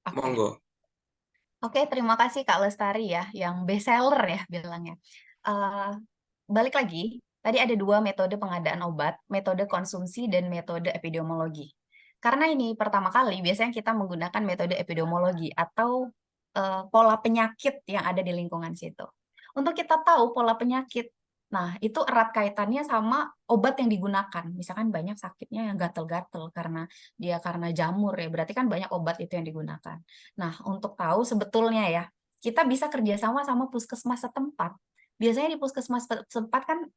Oke. Monggo. Oke, terima kasih Kak Lestari ya, yang best seller ya bilangnya. Eh, Balik lagi, tadi ada dua metode pengadaan obat, metode konsumsi dan metode epidemiologi. Karena ini pertama kali, biasanya kita menggunakan metode epidemiologi atau pola penyakit yang ada di lingkungan situ. Untuk kita tahu pola penyakit, nah itu erat kaitannya sama obat yang digunakan. Misalkan banyak sakitnya yang gatel-gatel karena jamur ya, berarti kan banyak obat itu yang digunakan. Nah, untuk tahu sebetulnya ya, kita bisa kerjasama sama puskesmas setempat. Biasanya di puskesmas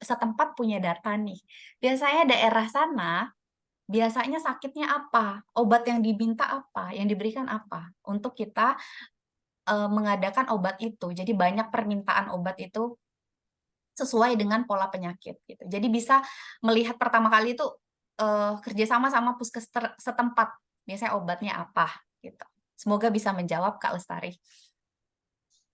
setempat punya data nih. Biasanya daerah sana, biasanya sakitnya apa, obat yang diminta apa, yang diberikan apa, untuk kita mengadakan obat itu. Jadi banyak permintaan obat itu sesuai dengan pola penyakit gitu. Jadi bisa melihat pertama kali itu kerjasama sama setempat. Biasanya obatnya apa gitu. Semoga bisa menjawab Kak Lestari.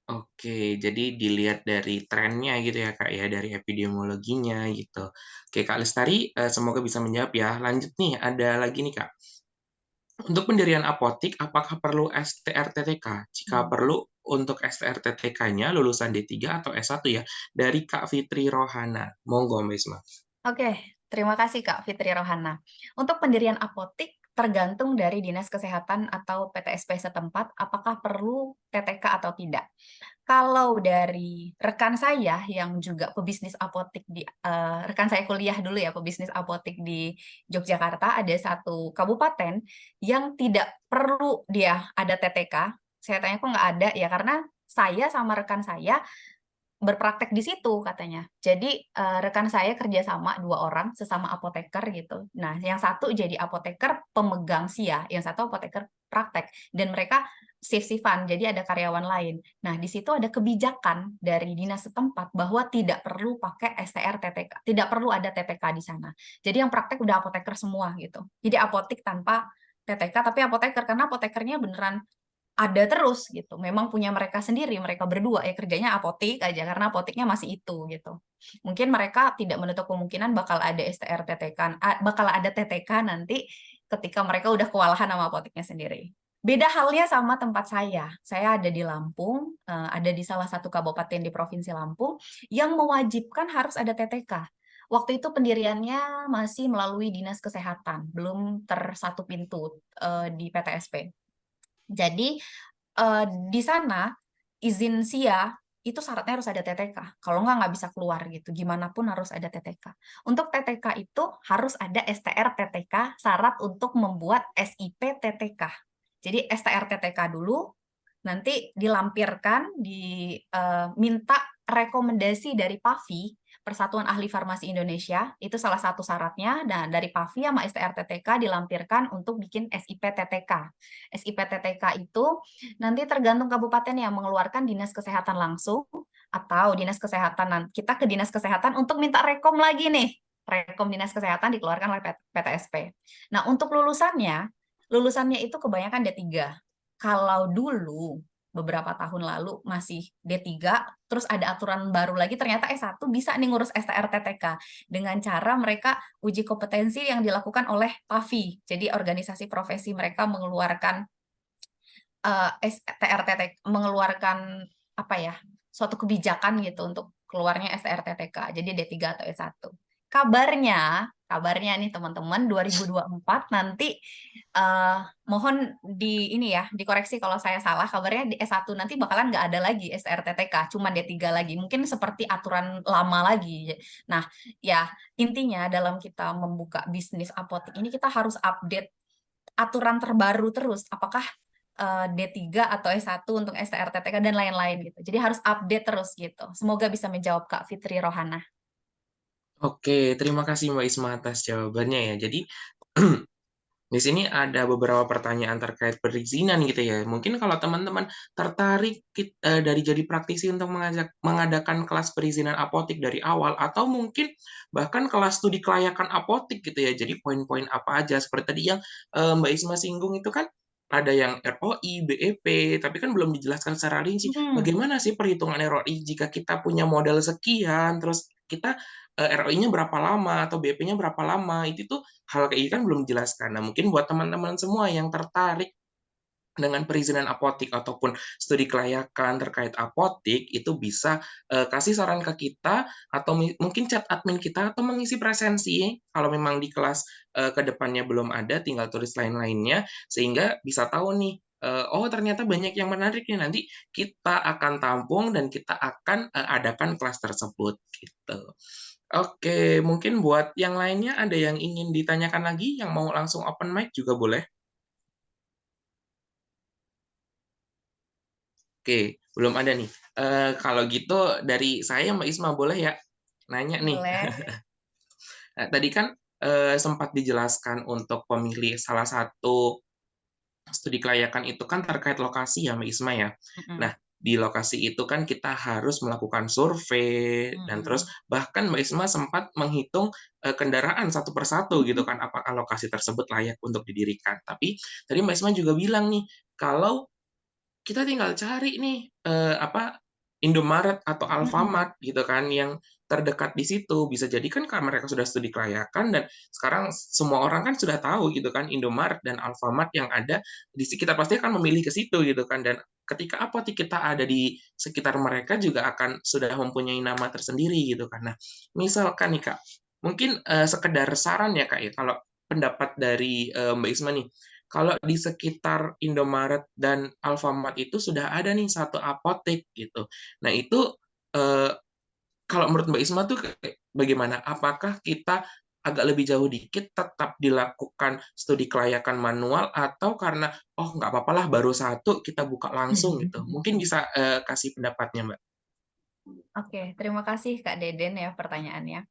Oke, jadi dilihat dari trennya gitu ya Kak ya, dari epidemiologinya gitu. Oke Kak Lestari, semoga bisa menjawab ya. Lanjut nih, ada lagi nih Kak. Untuk pendirian apotik, apakah perlu STRTTK? Jika perlu, untuk STRTTK-nya lulusan D3 atau S1 ya, dari Kak Fitri Rohana. Monggo Mbak Isma. Oke, terima kasih Kak Fitri Rohana. Untuk pendirian apotik tergantung dari Dinas Kesehatan atau PTSP setempat apakah perlu TTK atau tidak. Kalau dari rekan saya yang juga pebisnis apotik rekan saya kuliah dulu ya, pebisnis apotik di Yogyakarta, ada satu kabupaten yang tidak perlu dia ada TTK. Saya tanya kok nggak ada ya, karena saya sama rekan saya berpraktek di situ katanya. Jadi rekan saya kerjasama 2 orang sesama apoteker gitu. Nah, yang satu jadi apoteker pemegang SIA, yang satu apoteker praktek, dan mereka shift-shiftan, jadi ada karyawan lain. Nah, di situ ada kebijakan dari dinas setempat bahwa tidak perlu pakai STR TTK, tidak perlu ada TTK di sana. Jadi yang praktek udah apoteker semua gitu. Jadi apotik tanpa TTK, tapi apoteker karena apotekernya beneran ada terus gitu. Memang punya mereka sendiri, mereka berdua ya kerjanya apotik aja karena apotiknya masih itu gitu. Mungkin mereka tidak menutup kemungkinan bakal ada STR TTK, bakal ada TTK nanti ketika mereka udah kewalahan sama apotiknya sendiri. Beda halnya sama tempat saya. Saya ada di Lampung, ada di salah satu kabupaten di Provinsi Lampung yang mewajibkan harus ada TTK. Waktu itu pendiriannya masih melalui Dinas Kesehatan, belum tersatu pintu di PTSP. Jadi di sana izin SIA itu syaratnya harus ada TTK. Kalau nggak bisa keluar gitu. Gimana pun harus ada TTK. Untuk TTK itu harus ada STR TTK, syarat untuk membuat SIP TTK. Jadi STR TTK dulu, nanti dilampirkan, diminta rekomendasi dari PAVI, Persatuan Ahli Farmasi Indonesia, itu salah satu syaratnya. Nah, dari PAVI sama STR-TTK dilampirkan untuk bikin SIP TTK. SIP TTK itu nanti tergantung kabupaten yang mengeluarkan Dinas Kesehatan langsung, atau Dinas Kesehatan, kita ke Dinas Kesehatan untuk minta rekom lagi nih. Rekom Dinas Kesehatan dikeluarkan oleh PTSP. Nah, untuk lulusannya itu kebanyakan D3. Kalau dulu beberapa tahun lalu masih D3, terus ada aturan baru lagi, ternyata S1 bisa nih ngurus STR-TTK dengan cara mereka uji kompetensi yang dilakukan oleh PAVI. Jadi organisasi profesi mereka mengeluarkan STR-TTK, mengeluarkan apa ya, suatu kebijakan gitu untuk keluarnya STR-TTK. Jadi D3 atau S1. Kabarnya nih teman-teman 2024 nanti mohon ini ya dikoreksi kalau saya salah, kabarnya di S1 nanti bakalan nggak ada lagi STR-TTK, cuma D3 lagi, mungkin seperti aturan lama lagi. Nah ya intinya dalam kita membuka bisnis apotek ini kita harus update aturan terbaru terus, apakah D3 atau S1 untuk STR-TTK dan lain-lain gitu. Jadi harus update terus gitu. Semoga bisa menjawab Kak Fitri Rohana. Oke, terima kasih Mbak Isma atas jawabannya ya. Jadi Di sini ada beberapa pertanyaan terkait perizinan gitu ya. Mungkin kalau teman-teman tertarik dari jadi praktisi untuk mengadakan kelas perizinan apotik dari awal, atau mungkin bahkan kelas studi kelayakan apotik gitu ya. Jadi poin-poin apa aja seperti tadi yang Mbak Isma singgung itu kan ada yang ROI, BEP, tapi kan belum dijelaskan secara rinci. Hmm. Bagaimana sih perhitungan ROI jika kita punya modal sekian, terus kita ROI-nya berapa lama atau BEP-nya berapa lama, itu tuh hal kayak gitu kan belum dijelaskan. Nah, mungkin buat teman-teman semua yang tertarik dengan perizinan apotik ataupun studi kelayakan terkait apotik, itu bisa kasih saran ke kita atau mungkin chat admin kita atau mengisi presensi kalau memang di kelas ke depannya belum ada, tinggal tulis lain-lainnya sehingga bisa tahu nih, oh ternyata banyak yang menarik nih, nanti kita akan tampung dan kita akan adakan kelas tersebut gitu. Oke, mungkin buat yang lainnya ada yang ingin ditanyakan lagi, yang mau langsung open mic juga boleh. Oke, belum ada nih. Kalau gitu dari saya Mbak Isma boleh ya nanya nih. Boleh. Nah, tadi kan sempat dijelaskan untuk pemilih salah satu studi kelayakan itu kan terkait lokasi ya Mbak Isma ya. Mm-mm. Nah, di lokasi itu kan kita harus melakukan survei dan terus Mm-mm. bahkan Mbak Isma sempat menghitung kendaraan satu persatu gitu kan apakah lokasi tersebut layak untuk didirikan. Tapi tadi Mbak Isma juga bilang nih kalau kita tinggal cari nih apa Indomaret atau Mm-mm. Alfamart gitu kan yang terdekat di situ. Bisa jadi kan karena mereka sudah studi kelayakan dan sekarang semua orang kan sudah tahu gitu kan Indomaret dan Alfamart yang ada di kita pasti akan memilih ke situ gitu kan, dan ketika apotek kita ada di sekitar mereka juga akan sudah mempunyai nama tersendiri gitu kan. Nah, misalkan nih Kak, mungkin sekedar saran ya Kak ya, kalau pendapat dari Mbak Isma nih, kalau di sekitar Indomaret dan Alfamart itu sudah ada nih satu apotek gitu. Nah itu eh, kalau menurut Mbak Isma tuh bagaimana? Apakah kita agak lebih jauh dikit tetap dilakukan studi kelayakan manual atau karena oh nggak apa-apa lah baru satu kita buka langsung gitu? Mungkin bisa kasih pendapatnya Mbak. Oke, terima kasih Kak Deden ya pertanyaannya.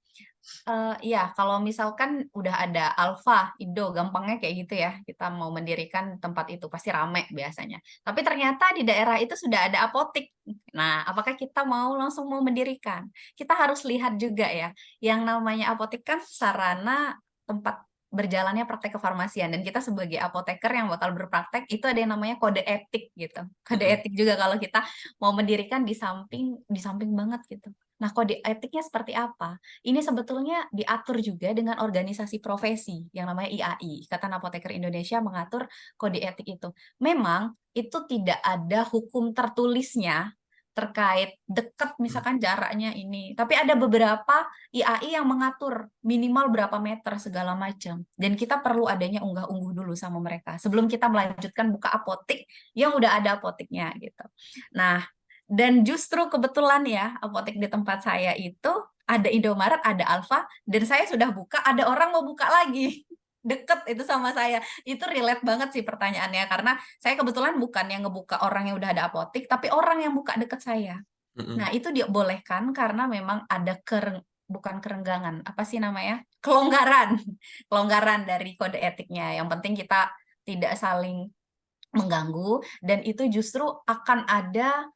Iya, kalau misalkan udah ada Alfa, Indo, gampangnya kayak gitu ya. Kita mau mendirikan tempat itu pasti rame biasanya. Tapi ternyata di daerah itu sudah ada apotek. Nah, apakah kita mau langsung mau mendirikan? Kita harus lihat juga ya. Yang namanya apotek kan sarana tempat berjalannya praktek kefarmasian, dan kita sebagai apoteker yang bakal berpraktek itu ada yang namanya kode etik gitu. Kode Mm-mm. etik juga kalau kita mau mendirikan di samping banget gitu. Nah, kode etiknya seperti apa? Ini sebetulnya diatur juga dengan organisasi profesi yang namanya IAI. Ikatan Apoteker Indonesia mengatur kode etik itu. Memang itu tidak ada hukum tertulisnya terkait dekat misalkan jaraknya ini. Tapi ada beberapa IAI yang mengatur minimal berapa meter segala macam. Dan kita perlu adanya unggah-ungguh dulu sama mereka sebelum kita melanjutkan buka apotek yang udah ada apoteknya gitu. Nah, dan justru kebetulan ya apotek di tempat saya itu ada Indomaret, ada Alfa, dan saya sudah buka, ada orang mau buka lagi. Deket itu sama saya. Itu relate banget sih pertanyaannya, karena saya kebetulan bukan yang ngebuka orang yang udah ada apotek, tapi orang yang buka deket saya. Mm-mm. Nah, itu dibolehkan karena memang ada bukan kerenggangan, apa sih namanya? Kelonggaran. Kelonggaran dari kode etiknya. Yang penting kita tidak saling mengganggu, dan itu justru akan ada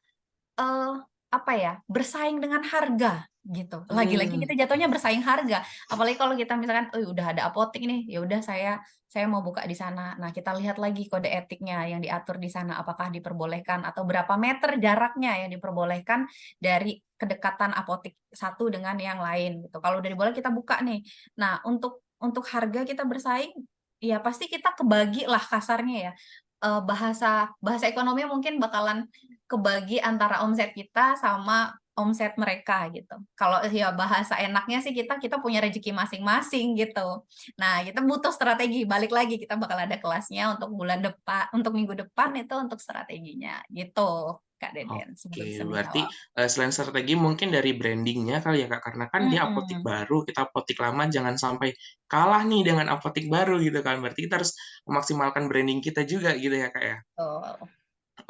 eh, apa ya, bersaing dengan harga gitu. Lagi-lagi Hmm. kita jatuhnya bersaing harga. Apalagi kalau kita misalkan, oh udah ada apotek nih, ya udah saya mau buka di sana. Nah, kita lihat lagi kode etiknya yang diatur di sana, apakah diperbolehkan atau berapa meter jaraknya yang diperbolehkan dari kedekatan apotek satu dengan yang lain gitu. Kalau udah boleh kita buka nih. Nah, untuk harga kita bersaing, ya pasti kita kebagi lah kasarnya ya. Bahasa bahasa ekonomi mungkin bakalan kebagi antara omset kita sama omset mereka gitu. Kalau ya bahasa enaknya sih kita punya rezeki masing-masing gitu. Nah, kita butuh strategi. Balik lagi kita bakal ada kelasnya untuk bulan depan, untuk minggu depan itu untuk strateginya gitu, Kak Deden. Semoga bisa Oke, berarti menjawab. selain strategi mungkin dari brandingnya kali ya Kak, karena kan dia apotik Mm-mm. baru, kita apotik lama jangan sampai kalah nih dengan apotik baru gitu kan. Berarti kita harus memaksimalkan branding kita juga gitu ya Kak ya. Betul.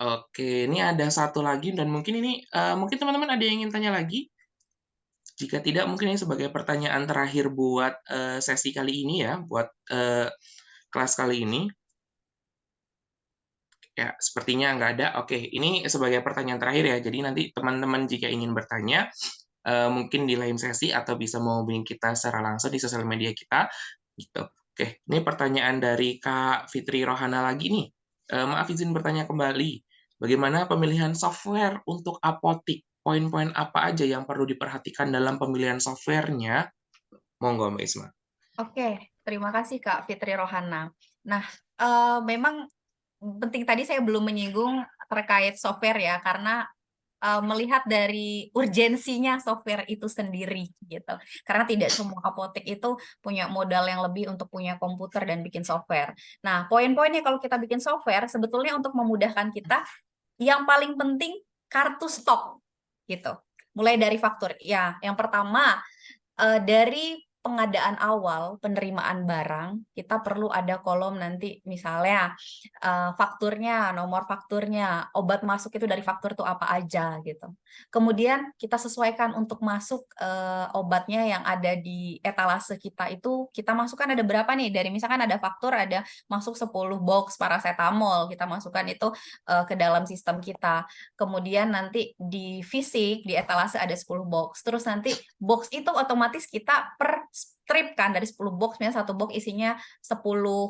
Oke, ini ada satu lagi dan mungkin ini mungkin teman-teman ada yang ingin tanya lagi? Jika tidak, mungkin ini sebagai pertanyaan terakhir buat sesi kali ini ya, buat kelas kali ini? Ya, sepertinya nggak ada. Oke, ini sebagai pertanyaan terakhir ya. Jadi nanti teman-teman jika ingin bertanya, mungkin di lain sesi atau bisa menghubungi kita secara langsung di sosial media kita, gitu. Oke, ini pertanyaan dari Kak Fitri Rohana lagi nih. Maaf izin bertanya kembali. Bagaimana pemilihan software untuk apotik? Poin-poin apa aja yang perlu diperhatikan dalam pemilihan softwarenya? Monggo, Mbak Isma. Oke, terima kasih Kak Fitri Rohana. Nah, memang penting tadi saya belum menyinggung terkait software ya, karena melihat dari urgensinya software itu sendiri gitu. Karena tidak semua apotek itu punya modal yang lebih untuk punya komputer dan bikin software. Nah, poin-poinnya kalau kita bikin software sebetulnya untuk memudahkan kita, yang paling penting kartu stok gitu. Mulai dari faktur. Ya, yang pertama dari pengadaan awal penerimaan barang, kita perlu ada kolom nanti misalnya fakturnya, nomor fakturnya, obat masuk itu dari faktur itu apa aja gitu. Kemudian kita sesuaikan untuk masuk obatnya yang ada di etalase kita itu, kita masukkan ada berapa nih, dari misalkan ada faktur ada masuk 10 box paracetamol, kita masukkan itu ke dalam sistem kita. Kemudian nanti di fisik, di etalase ada 10 box. Terus nanti box itu otomatis kita per strip kan, dari 10 box, misalnya satu box isinya 10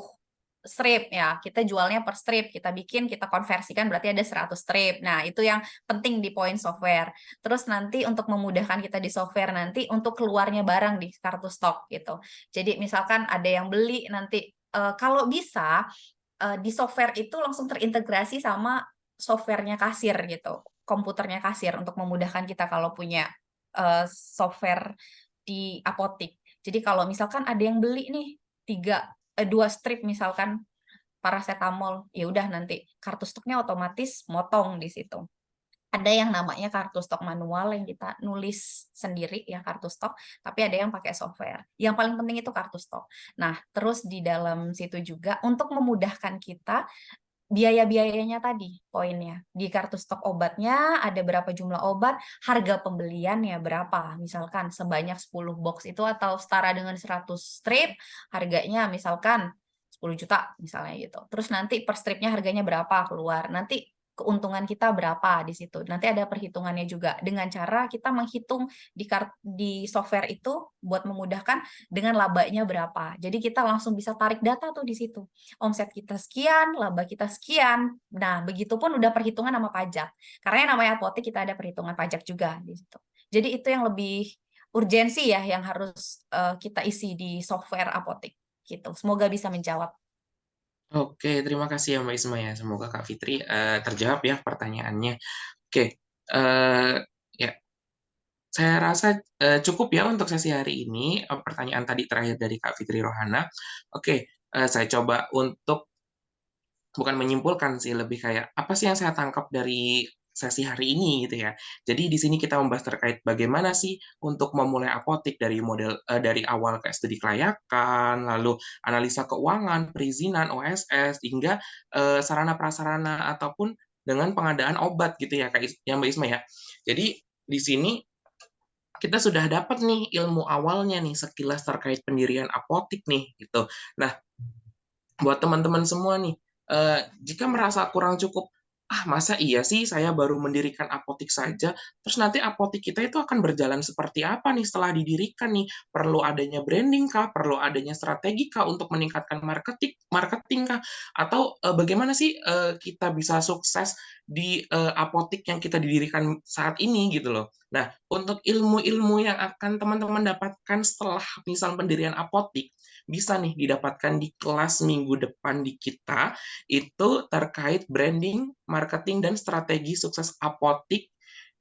strip ya, kita jualnya per strip, kita bikin, kita konversikan berarti ada 100 strip. Nah, itu yang penting di poin software. Terus nanti untuk memudahkan kita di software nanti untuk keluarnya barang di kartu stok gitu. Jadi misalkan ada yang beli nanti kalau bisa di software itu langsung terintegrasi sama softwarenya kasir gitu, komputernya kasir untuk memudahkan kita kalau punya software di apotik. Jadi kalau misalkan ada yang beli nih 2 strip misalkan paracetamol, ya udah nanti kartu stoknya otomatis motong di situ. Ada yang namanya kartu stok manual yang kita nulis sendiri ya kartu stok, tapi ada yang pakai software. Yang paling penting itu kartu stok. Nah, terus di dalam situ juga untuk memudahkan kita biaya-biayanya tadi poinnya. Di kartu stok obatnya ada berapa jumlah obat, harga pembeliannya berapa. Misalkan sebanyak 10 box itu atau setara dengan 100 strip, harganya misalkan 10 juta misalnya gitu. Terus nanti per stripnya harganya berapa keluar. Nanti keuntungan kita berapa di situ. Nanti ada perhitungannya juga dengan cara kita menghitung di software itu buat memudahkan dengan labanya berapa. Jadi kita langsung bisa tarik data tuh di situ. Omset kita sekian, laba kita sekian. Nah, begitupun udah perhitungan sama pajak. Karena yang namanya apotek kita ada perhitungan pajak juga di situ. Jadi itu yang lebih urgensi ya yang harus kita isi di software apotek gitu. Semoga bisa menjawab. Oke, terima kasih ya Mbak Isma ya. Semoga Kak Fitri terjawab ya pertanyaannya. Oke, eh, ya saya rasa cukup ya untuk sesi hari ini. Pertanyaan tadi terakhir dari Kak Fitri Rohana. Oke, saya coba untuk bukan menyimpulkan sih, lebih kayak apa sih yang saya tangkap dari sesi hari ini gitu ya. Jadi di sini kita membahas terkait bagaimana sih untuk memulai apotik dari dari awal kayak studi kelayakan, lalu analisa keuangan, perizinan, OSS, hingga sarana prasarana ataupun dengan pengadaan obat gitu ya Kak ya Mbak Isma ya. Jadi di sini kita sudah dapat nih ilmu awalnya nih sekilas terkait pendirian apotik nih gitu. Nah, buat teman-teman semua nih, jika merasa kurang cukup, masa iya sih saya baru mendirikan apotik saja, terus nanti apotik kita itu akan berjalan seperti apa nih setelah didirikan nih? Perlu adanya branding kah? Perlu adanya strategi kah untuk meningkatkan marketing kah? Atau bagaimana sih kita bisa sukses di apotik yang kita didirikan saat ini gitu loh. Nah, untuk ilmu-ilmu yang akan teman-teman dapatkan setelah misal pendirian apotik, bisa nih didapatkan di kelas minggu depan di kita, itu terkait branding, marketing, dan strategi sukses apotik.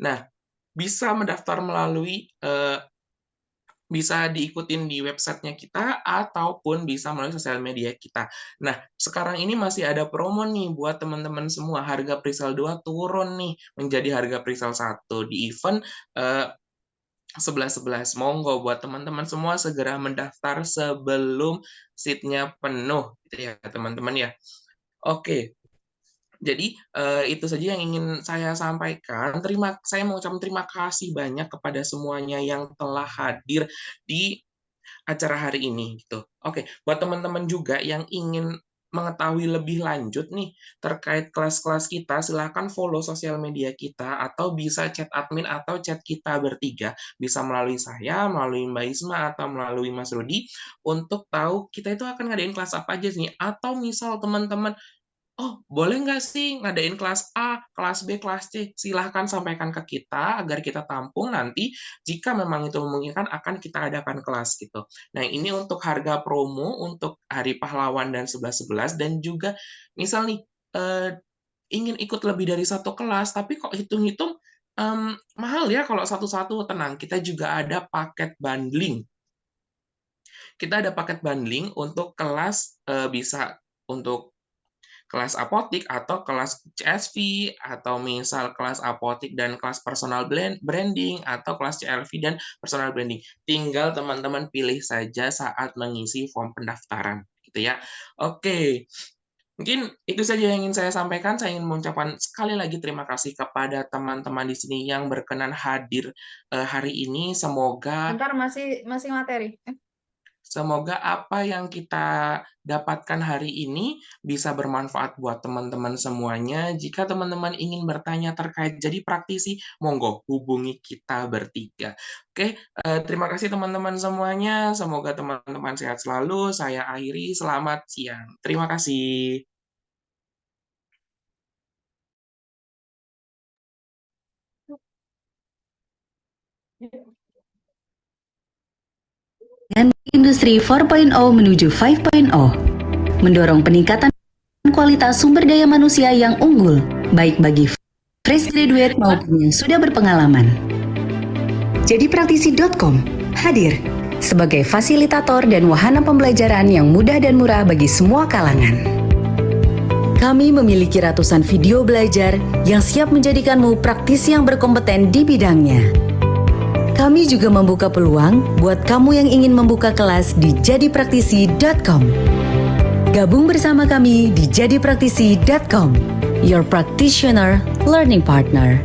Nah, bisa mendaftar melalui bisa diikutin di websitenya kita ataupun bisa melalui sosial media kita. Nah, sekarang ini masih ada promo nih buat teman-teman semua. Harga Prisel 2 turun nih menjadi harga Prisel 1 di event 11-11. Monggo buat teman-teman semua segera mendaftar sebelum seatnya penuh gitu ya teman-teman ya. Oke, jadi itu saja yang ingin saya sampaikan. Saya mengucapkan terima kasih banyak kepada semuanya yang telah hadir di acara hari ini gitu. Oke, buat teman-teman juga yang ingin mengetahui lebih lanjut nih terkait kelas-kelas kita, silahkan follow sosial media kita atau bisa chat admin atau chat kita bertiga. Bisa melalui saya, melalui Mbak Isma, atau melalui Mas Rudi untuk tahu kita itu akan ngadain kelas apa aja nih. Atau misal teman-teman, oh, boleh nggak sih ngadain kelas A, kelas B, kelas C? Silahkan sampaikan ke kita agar kita tampung nanti jika memang itu memungkinkan akan kita adakan kelas gitu. Nah, ini untuk harga promo untuk Hari Pahlawan dan 11.11 dan juga misal nih ingin ikut lebih dari satu kelas tapi kok hitung-hitung mahal ya kalau satu-satu, tenang, kita juga ada paket bundling. Kita ada paket bundling untuk kelas bisa untuk kelas apotik atau kelas CSV atau misal kelas apotik dan kelas personal branding atau kelas CLV dan personal branding. Tinggal teman-teman pilih saja saat mengisi form pendaftaran gitu ya. Oke. Mungkin itu saja yang ingin saya sampaikan. Saya ingin mengucapkan sekali lagi terima kasih kepada teman-teman di sini yang berkenan hadir hari ini. Semoga Bentar, masih materi. Semoga apa yang kita dapatkan hari ini bisa bermanfaat buat teman-teman semuanya. Jika teman-teman ingin bertanya terkait jadi praktisi, monggo hubungi kita bertiga. Oke, terima kasih teman-teman semuanya. Semoga teman-teman sehat selalu. Saya akhiri, selamat siang. Terima kasih. Dengan industri 4.0 menuju 5.0, mendorong peningkatan kualitas sumber daya manusia yang unggul, baik bagi fresh graduate maupun yang sudah berpengalaman. Jadipraktisi.com hadir sebagai fasilitator dan wahana pembelajaran yang mudah dan murah bagi semua kalangan. Kami memiliki ratusan video belajar yang siap menjadikanmu praktisi yang berkompeten di bidangnya. Kami juga membuka peluang buat kamu yang ingin membuka kelas di jadipraktisi.com. Gabung bersama kami di jadipraktisi.com, your practitioner learning partner.